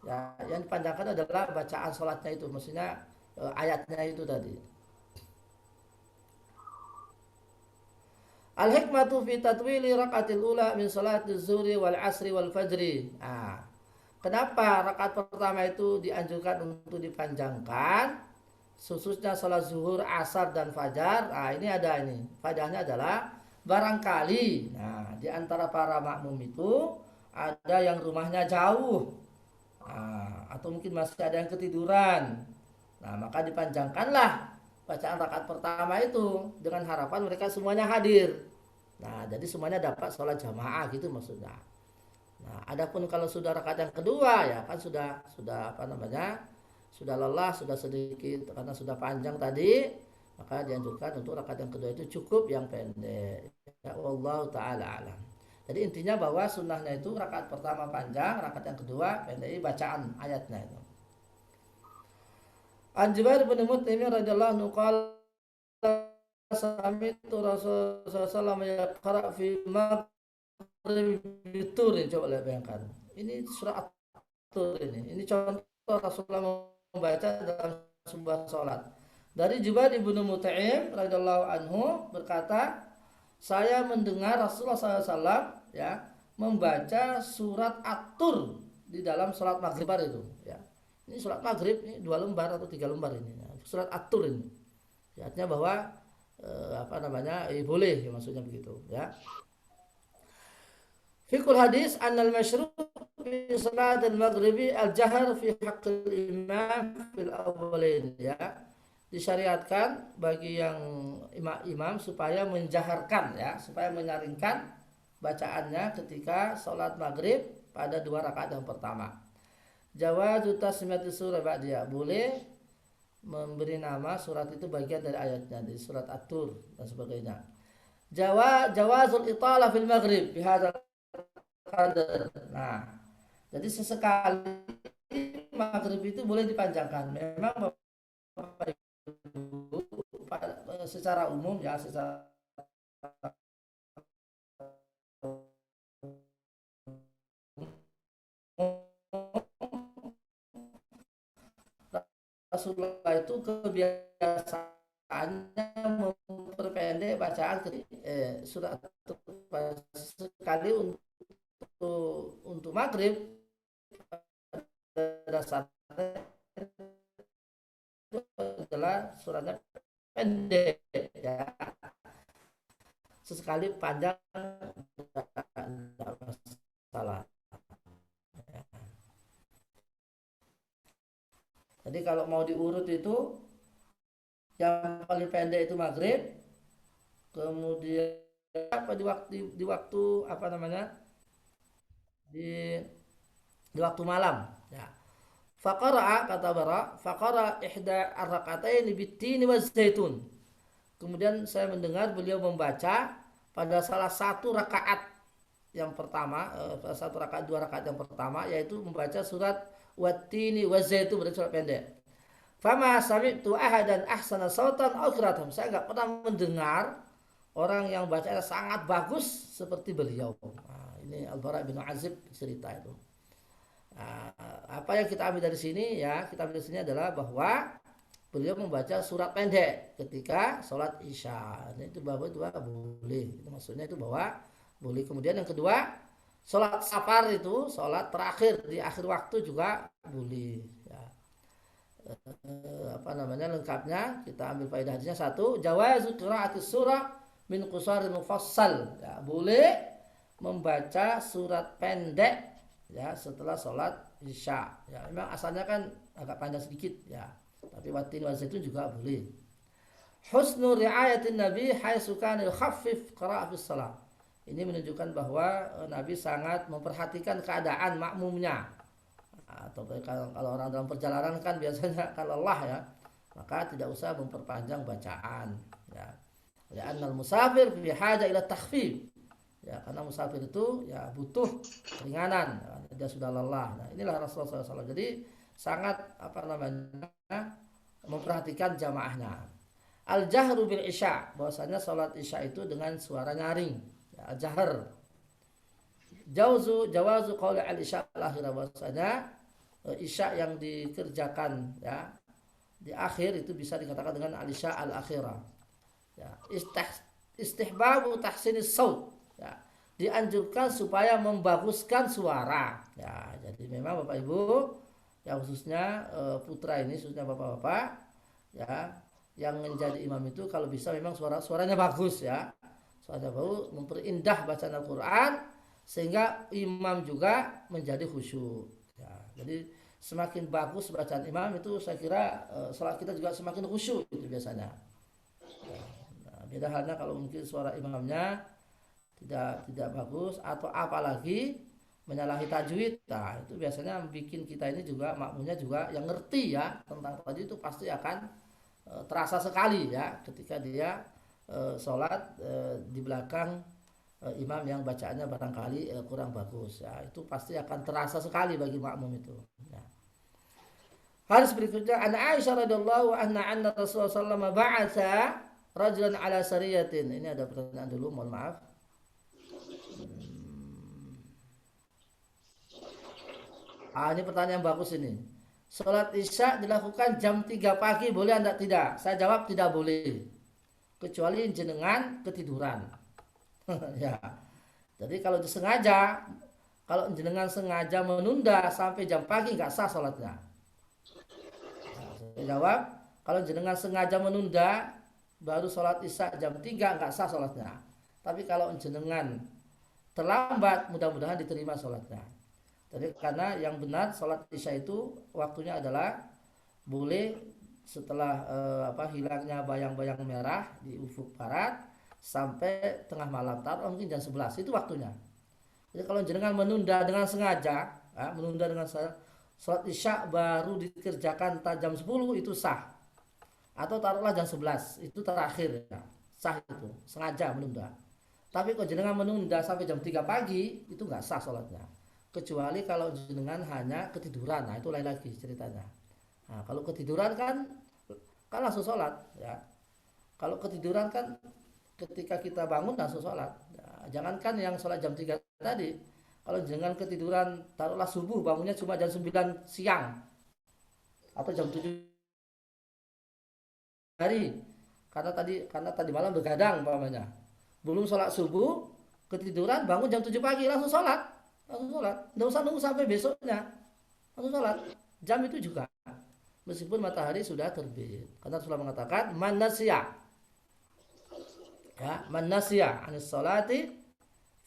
Ya, yang dipanjangkan adalah bacaan sholatnya itu, maksudnya ayatnya itu tadi. Al-hikmatu fi tatwili rakaatil ula min salati zuhri wal asri wal fajri. Nah, kenapa rakaat pertama itu dianjurkan untuk dipanjangkan? Khususnya salat zuhur, asar dan fajar. Nah, ini ada ini. Faedahnya adalah barangkali nah, di antara para makmum itu ada yang rumahnya jauh. Nah, atau mungkin masih ada yang ketiduran. Nah, maka dipanjangkanlah bacaan rakaat pertama itu dengan harapan mereka semuanya hadir. Nah, jadi semuanya dapat sholat jamaah gitu maksudnya. Nah, adapun kalau sudah rakaat yang kedua ya kan sudah apa namanya? Sudah lelah, sudah sedikit karena sudah panjang tadi, maka dianjurkan untuk rakaat yang kedua itu cukup yang pendek. Ya Allah taala alam. Jadi intinya bahwa sunnahnya itu rakaat pertama panjang, rakaat yang kedua pendek bacaan ayatnya itu. An Jubair bin Mut'im radhiyallahu anhu qala sami'tu Rasulullah sallallahu alaihi wasallam yaqra fi maghrib tur. Coba lihat bayangkan. Ini surah At-Tur ini. Ini contoh Rasulullah membaca dalam sebuah sholat. Dari Jubair bin Mut'im radhiyallahu anhu berkata, saya mendengar Rasulullah SAW ya membaca surat At-Tur di dalam sholat maghrib itu. Ya. Ini surat maghrib ini 2 lembar atau 3 lembar ini. Ya. Surat At-Tur ini. Ya, artinya bahwa apa namanya boleh ya, maksudnya begitu. Ya. Fikul hadis annal masyru' fi salatil maghribi al-jahr fi haqqil imam fil awwalain, ya. Disyariatkan bagi yang imam supaya menjaharkan, ya, supaya menyaringkan bacaannya ketika sholat maghrib pada 2 rakaat yang pertama. Jawazu tasmiyati surah ba'diyah, boleh memberi nama surat itu bagian dari ayatnya di surat At-Tur dan sebagainya. Jawazul italah fil maghrib bihadzal qadar. Nah, jadi sesekali maghrib itu boleh dipanjangkan. Memang Bapak Ibu, secara umum, ya, secara Rasulullah itu kebiasaannya memperpendek bacaan surat sekali untuk maghrib dasarnya adalah suratnya pendek, ya. Sesekali panjang tidak masalah. Jadi kalau mau diurut itu yang paling pendek itu maghrib, kemudian di waktu apa namanya di waktu malam, ya. Faqara'a, kata Bara, faqara ihda ar-rak'ataini bit-tini waz-zaitun. Kemudian saya mendengar beliau membaca pada salah satu rakaat yang pertama, satu rakaat 2 rakaat yang pertama, yaitu membaca surat wat-tini waz-zaitun, berarti surat pendek. Fama sami'tu ahadan ahsana sautan aw qira'atan. Saya enggak pernah mendengar orang yang bacanya sangat bagus seperti beliau. Nah, ini Al-Bara bin Azib cerita itu. Nah, apa yang kita ambil dari sini, ya, kita ambil dari sini adalah bahwa beliau membaca surat pendek ketika sholat isya. Nah, itu bahwa itu boleh. Itu maksudnya itu bahwa boleh. Kemudian yang kedua, sholat safar itu sholat terakhir di akhir waktu juga boleh, ya. Apa namanya lengkapnya kita ambil faedah hadisnya. Satu, jawazu qira'atis surah min qusaril mufassal, ya, boleh membaca surat pendek, ya, setelah sholat isya, ya. Memang asalnya kan agak panjang sedikit, ya, tapi watin wazaitun juga boleh. Husnu ri'ayatin Nabi haitsu kana yukhaffif qira'atis shalah. Ini menunjukkan bahwa Nabi sangat memperhatikan keadaan makmumnya. Atau kalau orang dalam perjalanan kan biasanya kalau lelah, ya, maka tidak usah memperpanjang bacaan, ya. Li'annal musafir fi haja ila takhfif. Ya, karena musafir itu, ya, butuh keringanan, ya, dia sudah lelah. Nah, inilah Rasulullah SAW. Jadi sangat apa namanya memperhatikan jamaahnya. Al-jahru bil isya, bahwasanya salat isya itu dengan suara nyaring, ya, al-jahr. Jawazu qauli al-isya al-akhirah, bahwasanya isya yang dikerjakan, ya, di akhir itu bisa dikatakan dengan al-isya al-akhirah. Ya, istihbabu tahsinis saut, ya, dianjurkan supaya membaguskan suara, ya. Jadi memang Bapak Ibu, ya, khususnya putra ini, khususnya bapak-bapak, ya, yang menjadi imam itu kalau bisa memang suaranya bagus, ya, suaranya bagus, memperindah bacaan Al-Quran sehingga imam juga menjadi khusyuk, ya. Jadi semakin bagus bacaan imam itu, saya kira sholat kita juga semakin khusyuk itu biasanya. Beda halnya kalau mungkin suara imamnya tidak bagus atau apalagi menyalahi tajwid. Nah, itu biasanya bikin kita ini juga makmumnya juga yang ngerti, ya, tentang tajwid itu pasti akan terasa sekali, ya, ketika dia sholat di belakang imam yang bacaannya barangkali kurang bagus, ya. Itu pasti akan terasa sekali bagi makmum itu, ya. Hadis berikutnya, an Aisyah radhiyallahu anha Rasulullah sallallahu alaihi wasallam ba'atsa rajulan ala sariyatin. Ini ada pertanyaan dulu, mohon maaf. Ini pertanyaan bagus ini. Salat isya dilakukan jam 3 pagi, boleh atau tidak? Saya jawab tidak boleh. Kecuali jenengan ketiduran. Ya. Jadi kalau disengaja, kalau jenengan sengaja menunda sampai jam pagi nggak sah salatnya. Saya jawab, kalau jenengan sengaja menunda baru sholat isya jam 3 nggak sah sholatnya. Tapi kalau jenengan terlambat, mudah-mudahan diterima sholatnya. Jadi karena yang benar sholat isya itu waktunya adalah boleh setelah hilangnya bayang-bayang merah di ufuk barat sampai tengah malam, taruh mungkin jam 11 itu waktunya. Jadi kalau jenengan menunda dengan sengaja, menunda dengan sholat isya baru dikerjakan jam 10 itu sah. Atau taruhlah jam 11 itu terakhir ya. Sah itu, sengaja menunda. Tapi kalau jenengan menunda sampai jam 3 pagi itu nggak sah sholatnya. Kecuali kalau jenengan hanya ketiduran, nah itu lain lagi ceritanya. Nah, kalau ketiduran kan langsung sholat ya. Kalau ketiduran kan ketika kita bangun langsung sholat. Nah, jangankan yang sholat jam 3 tadi, kalau jangan ketiduran taruhlah subuh bangunnya cuma jam 9 siang atau jam 7 hari karena tadi malam begadang umpamanya. Belum sholat subuh, ketiduran bangun jam 7 pagi langsung sholat. Langsung sholat. Nggak usah nunggu sampai besoknya. Langsung sholat. Jam itu juga. Meskipun matahari sudah terbit. Karena Rasulullah mengatakan man nasiya. Ya, man nasiya anis sholati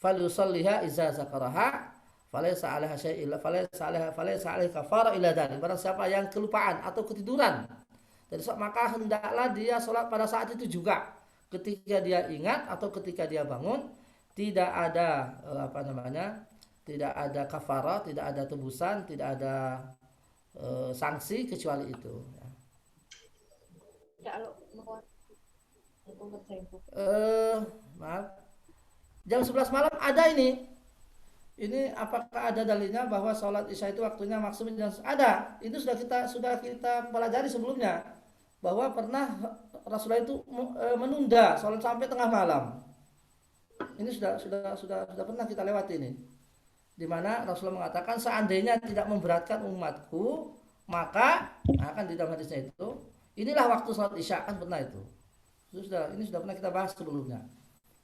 falyusalliha iza zakaraha falaysa 'alaiha syai'un falaysa 'alaihi kafarah illa dzalik. Barang siapa yang kelupaan atau ketiduran dari maka hendaklah dia sholat pada saat itu juga. Ketika dia ingat atau ketika dia bangun, tidak ada tidak ada kafarah, tidak ada tebusan, tidak ada sanksi kecuali itu. Maaf. Jam 11 malam ada ini. Ini apakah ada dalilnya bahwa sholat isya itu waktunya maksimum? Ada. Itu sudah kita pelajari sebelumnya bahwa pernah Rasulullah itu menunda sholat sampai tengah malam. Ini sudah pernah kita lewati ini. Di mana Rasulullah mengatakan seandainya tidak memberatkan umatku, maka akan di dalam hadisnya itu, inilah waktu sholat isya, kan pernah itu. Ini sudah pernah kita bahas sebelumnya.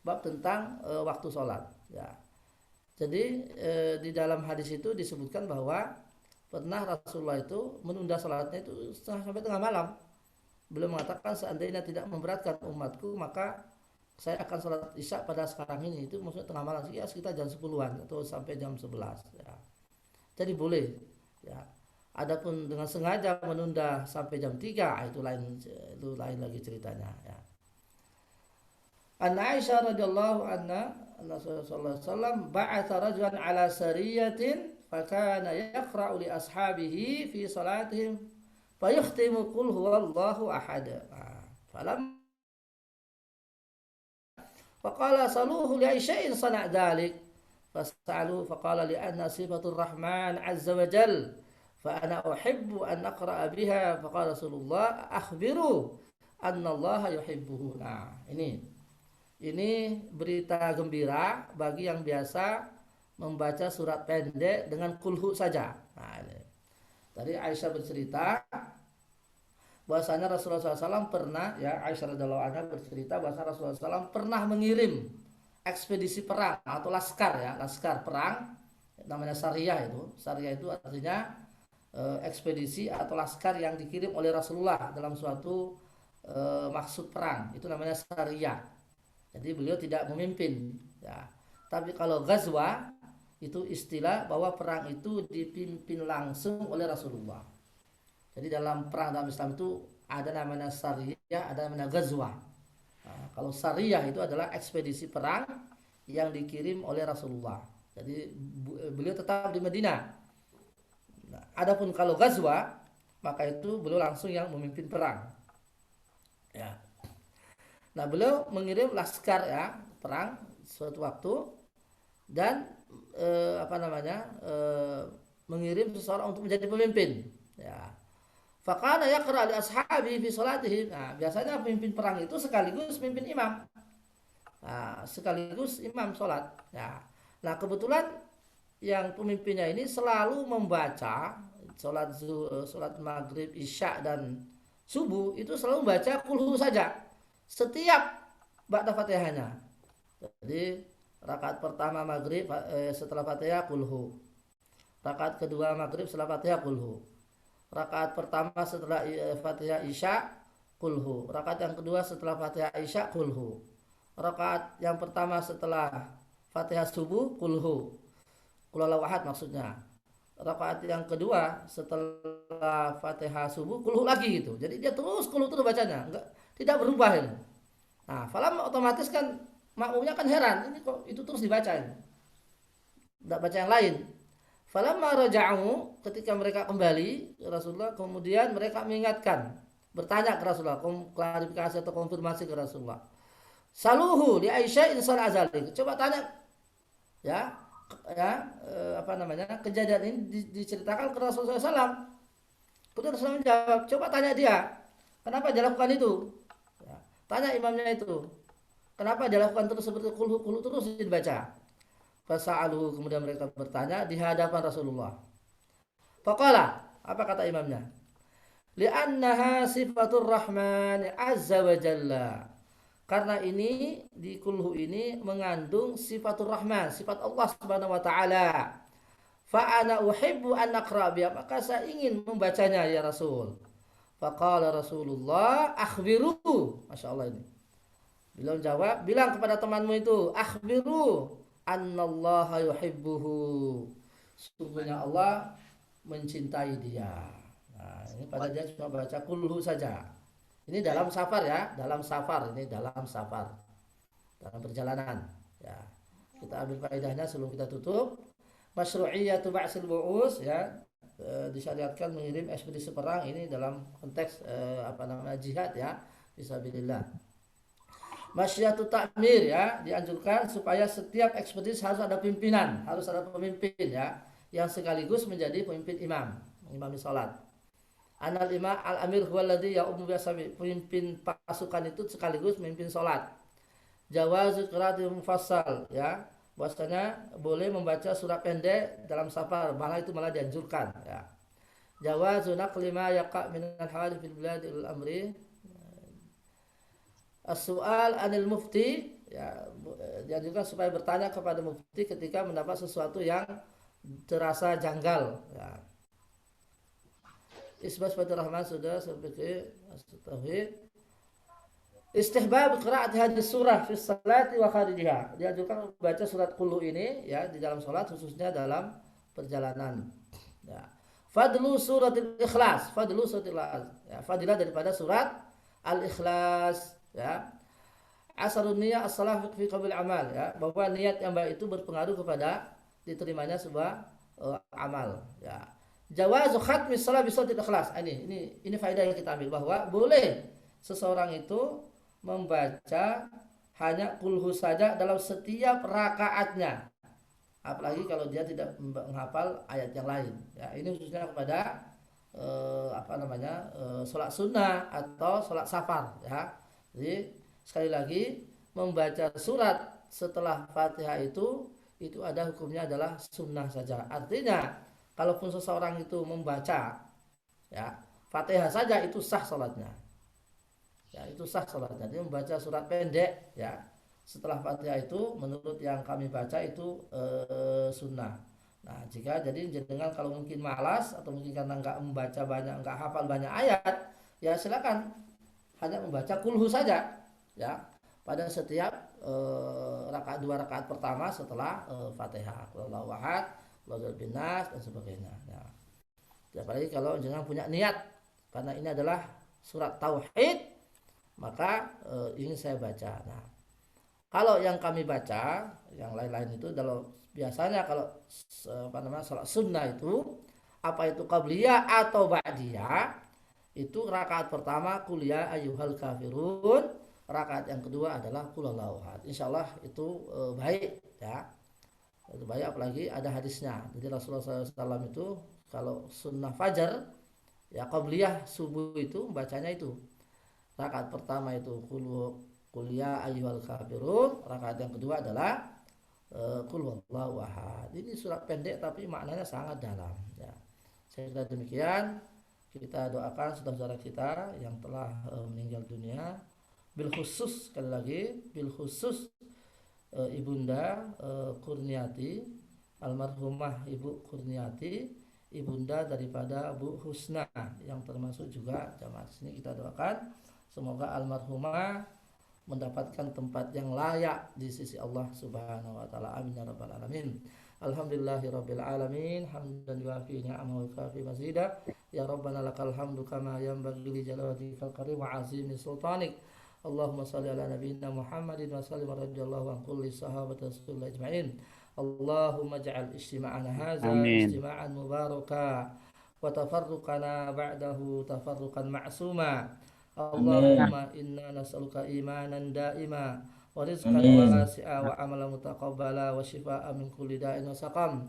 Bab tentang waktu sholat. Ya. Jadi di dalam hadis itu disebutkan bahwa pernah Rasulullah itu menunda sholatnya itu sampai tengah malam. Beliau mengatakan seandainya tidak memberatkan umatku maka saya akan sholat isya pada sekarang ini. Itu maksudnya tengah malam ya, sekitar jam 10-an atau sampai jam 11 ya. Jadi boleh ya. Adapun dengan sengaja menunda sampai jam 3 itu lain lagi ceritanya ya. An Aisyah radhiyallahu anha Rasulullah sallallahu alaihi wasallam ba'atha rajulan ala sariyatin fakana yaqra'u li ashabihi fi salatihim fayukhtimu qul huwallahu ahad. Falam faqala saluhu li syai'in sana' dzalik fasalu faqala li anna sifatur rahman azza wa jal fa ana uhibbu an aqra'a biha faqala Rasulullah akhbiru anna Allah yuhibbuhu. Nah, ini berita gembira bagi yang biasa membaca surat pendek dengan kulhu saja. Nah, ini. Tadi Aisyah bercerita bahwasanya Rasulullah SAW pernah, ya Aisyah radhiallahu anha bercerita bahwa Rasulullah SAW pernah mengirim ekspedisi perang atau laskar perang, namanya Sariyah itu. Sariyah itu artinya ekspedisi atau laskar yang dikirim oleh Rasulullah dalam suatu maksud perang. Itu namanya Sariyah. Jadi beliau tidak memimpin ya. Tapi kalau ghazwa itu istilah bahwa perang itu dipimpin langsung oleh Rasulullah. Jadi dalam perang dalam Islam itu ada namanya sariyah, ada namanya ghazwa. Nah, kalau sariyah itu adalah ekspedisi perang yang dikirim oleh Rasulullah. Jadi beliau tetap di Madinah. Nah, adapun kalau ghazwa maka itu beliau langsung yang memimpin perang. Ya. Nah, beliau mengirim laskar ya perang suatu waktu dan mengirim seseorang untuk menjadi pemimpin. Ya. Fakana yaqra li ashabi fi salatihim. Nah, biasanya pemimpin perang itu sekaligus pemimpin imam. Nah, sekaligus imam sholat. Ya. Nah, kebetulan yang pemimpinnya ini selalu membaca sholat maghrib, isya dan subuh itu selalu membaca kulhu saja. Setiap ba'da Fatihahnya. Jadi rakaat pertama maghrib setelah Fatihah kulhu. Rakaat kedua maghrib setelah Fatihah kulhu. Rakaat pertama setelah Fatihah isya kulhu. Rakaat yang kedua setelah Fatihah isya kulhu. Rakaat yang pertama setelah Fatihah subuh kulhu. Qul huwallahu ahad maksudnya. rakaat yang kedua setelah Fatihah subuh kulhu lagi gitu. Jadi dia terus kulhu terus bacanya, enggak tidak berubah ini. Nah, falam otomatis kan makmumnya kan heran, ini kok itu terus dibaca ini. Tidak baca yang lain. Falamma raja'u, ketika mereka kembali Rasulullah, kemudian mereka mengingatkan, bertanya ke Rasulullah, klarifikasi atau konfirmasi ke Rasulullah. Saluhu li Aisyah insal azali. Coba tanya ya, apa namanya? Kejadian ini diceritakan ke Rasulullah SAW. Kemudian Rasulullah menjawab, coba tanya dia, kenapa dia lakukan itu? Ya, tanya imamnya itu, kenapa dia lakukan terus seperti kulhu terus dibaca? Fasa'aluhu, kemudian mereka bertanya di hadapan Rasulullah. Faqala, apa kata imamnya? Li'annaha sifatur rahman azza wa jalla. Karena ini di kulhu ini mengandung sifatur rahman, sifat Allah subhanahu wa ta'ala. Fa'ana uhibbu an aqra biha, maka saya ingin membacanya ya Rasul. Faqala Rasulullah akhbiru. Masya Allah ini. Beliau jawab, bilang kepada temanmu itu, akhbiru annallaha yuhibbuhu. Sungguhnya Allah mencintai dia. Nah, ini pada dia cuma baca kulhu saja. Ini dalam safar ya, dalam safar, ini dalam safar, dalam perjalanan. Ya, kita ambil faedahnya sebelum kita tutup. Masyru'iyatu ba'sil bu'us ya, disyariatkan mengirim ekspedisi perang ini dalam konteks apa namanya jihad ya, fisabilillah. Masyiyatu ta'mir ya, dianjurkan supaya setiap ekspedisi harus ada pimpinan, harus ada pemimpin ya, yang sekaligus menjadi pemimpin imam, mengimami salat. Anal imam al amir huwaladzi ya'ummu biasabi, pemimpin pasukan itu sekaligus memimpin salat. Jawazu qiraatil mufassal ya, bahwasanya boleh membaca surat pendek dalam safar, malah itu malah dianjurkan ya. Jawazu naqli ma yaqa' min al-hadith fil biladil amri. As-su'al anil mufti ya, dianjurkan supaya bertanya kepada mufti ketika mendapat sesuatu yang terasa janggal ya. Isbah seperti rahman sudah seperti tauhid. Istihbab qira'at hadis surah fi salati wa kharijiha. Dianjurkan membaca surat kulhu ini ya di dalam salat, khususnya dalam perjalanan. Ya. Fadlu suratil ikhlas, fadlu suratil ikhlas. Ya, fadilah daripada surat al-ikhlas ya. Asarun niyah as-salah fi qabil amal ya, bahwa niat yang baik itu berpengaruh kepada diterimanya sebuah amal ya. Jawazu khatmi shalah bi suratil ikhlas. Ini faedah yang kita ambil, bahwa boleh seseorang itu membaca hanya kulhu saja dalam setiap rakaatnya, apalagi kalau dia tidak menghafal ayat yang lain ya. Ini khususnya kepada apa namanya sholat sunnah atau sholat safar ya. Jadi sekali lagi, membaca surat setelah Fatihah itu ada hukumnya adalah sunnah saja. Artinya kalaupun seseorang itu membaca ya Fatihah saja, itu sah salatnya ya, itu sah salatnya. Dia membaca surat pendek ya setelah Fatihah itu menurut yang kami baca itu sunnah. Nah, jika jadi dengan kalau mungkin malas atau mungkin karena nggak membaca banyak, nggak hafal banyak ayat, ya silakan hanya membaca kulhu saja ya pada setiap dua rakaat pertama setelah Fatihah, Allahu ahad, Allahu binas dan sebagainya ya. Apalagi kalau jangan punya niat, karena ini adalah surat tauhid, maka ingin saya baca. Nah, kalau yang kami baca yang lain-lain itu biasanya kalau apa namanya salat sunnah itu, apa itu qabliyah atau ba'diyah, itu rakaat pertama kuliah ayyuhal kafirun, rakaat yang kedua adalah qul huwallahu ahad. Insyaallah itu baik ya. Itu baik, apalagi ada hadisnya. Jadi Rasulullah SAW itu kalau sunnah fajar ya qabliyah subuh itu bacanya itu. Rakaat pertama itu kuliah ayyuhal kafirun, rakaat yang kedua adalah qul huwallahu ahad. Ini surat pendek tapi maknanya sangat dalam ya. Saya kira demikian. Kita doakan saudara-saudara kita yang telah meninggal dunia, bil khusus sekali lagi, bil khusus ibunda Kurniati, almarhumah Ibu Kurniati, ibunda daripada Bu Husna yang termasuk juga jamaah sini. Kita doakan semoga almarhumah mendapatkan tempat yang layak di sisi Allah Subhanahu wa taala. Amin ya rabbal alamin. Alhamdulillahi rabbil alamin, hamdan yuafi ni'amahu wa yukafi mazida. Ya Rabbana lakal hamdu kama yanbaghi li jalali wajhikal karim wa azimi sultanik. Allahumma salli ala nabiyyina Muhammadin wa sallim radhiyallahu an kulli sahabati rasulillah ajma'in. Allahumma ja'al istima'ana hadza Amin. istima'an mubaraka wa tafarruqana ba'dahu tafarruqan ma'suma. Allahumma inna nas'aluka imanan da'ima wa rizqan wasi'a wa amalan mutaqabbala wa shifaa'a min kulli da'in wa saqam.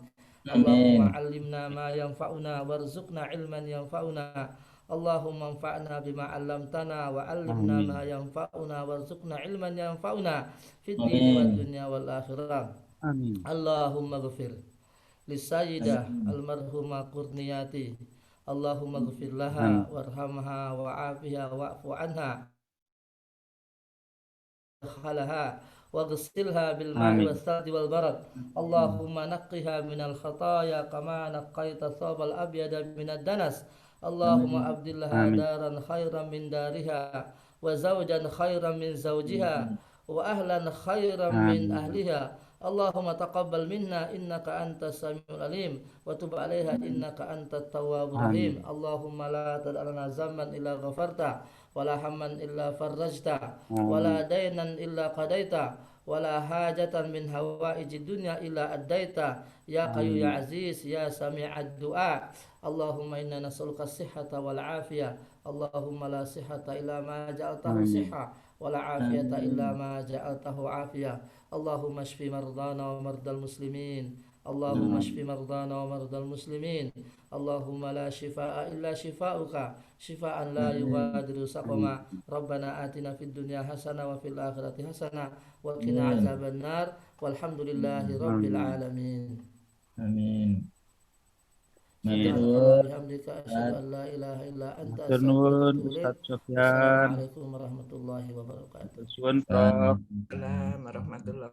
Allahumma 'allimna ma yanfa'una warzuqna 'ilman yanfa'una. Allahumma anfa'na bima 'allamtana wa 'allimna ma Amin. yanfa'una warzuqna 'ilman yanfa'una fid dini wad dunya wal akhirah. Amin. Allahumma ghfir lisayyidah almarhumah Qurniyati. Allahumma ghfir laha Amin. warhamha wa'afiha wa'fu anha خلها واغسلها بالماء Amin. والثلج والبرد. اللهم نقها من الخطايا كما نقيت الثوب الأبيض من الدنس. اللهم أبدل لها Amin. دارا خيرا من دارها وزوجا خيرا من زوجها وأهلا خيرا من Amin. أهلها. اللهم تقبل منا إنك أنت السميع العليم وتب عليها إنك أنت التواب الرحيم. Amin. اللهم لا تدع لنا ذنبا إلا غفرته ولا هما إلا فرجته ولا Amin. دينا إلا قضيته ولا حاجة من هوائج الدنيا إلا أديته يا قيوم يا Amin. عزيز يا سميع الدعاء. اللهم إنا نسألك الصحة والعافية. اللهم لا صحة إلا ما جعلته Amin. صحة ولا عافية إلا ما جعلته عافية. اللهم اشف مرضانا ومرضى المسلمين. اللهم اشف مرضانا ومرضى المسلمين. اللهم لا شفاء إلا شفاؤك شفاء لا يغادر سقما. ربنا آتنا في الدنيا حسنة وفي الآخرة حسنة وقنا عذاب النار والحمد لله رب Amin. العالمين. Amin. سبحانك اللهم وبحمدك أشهد أن لا إله إلا أنت Matur أستغفرك nuwun وأتوب إليك. Ustaz Sofyan. Wassalamualaikum warahmatullahi wabarakatuh. Matur suwun Prof. Waalaikumsalam warahmatullahi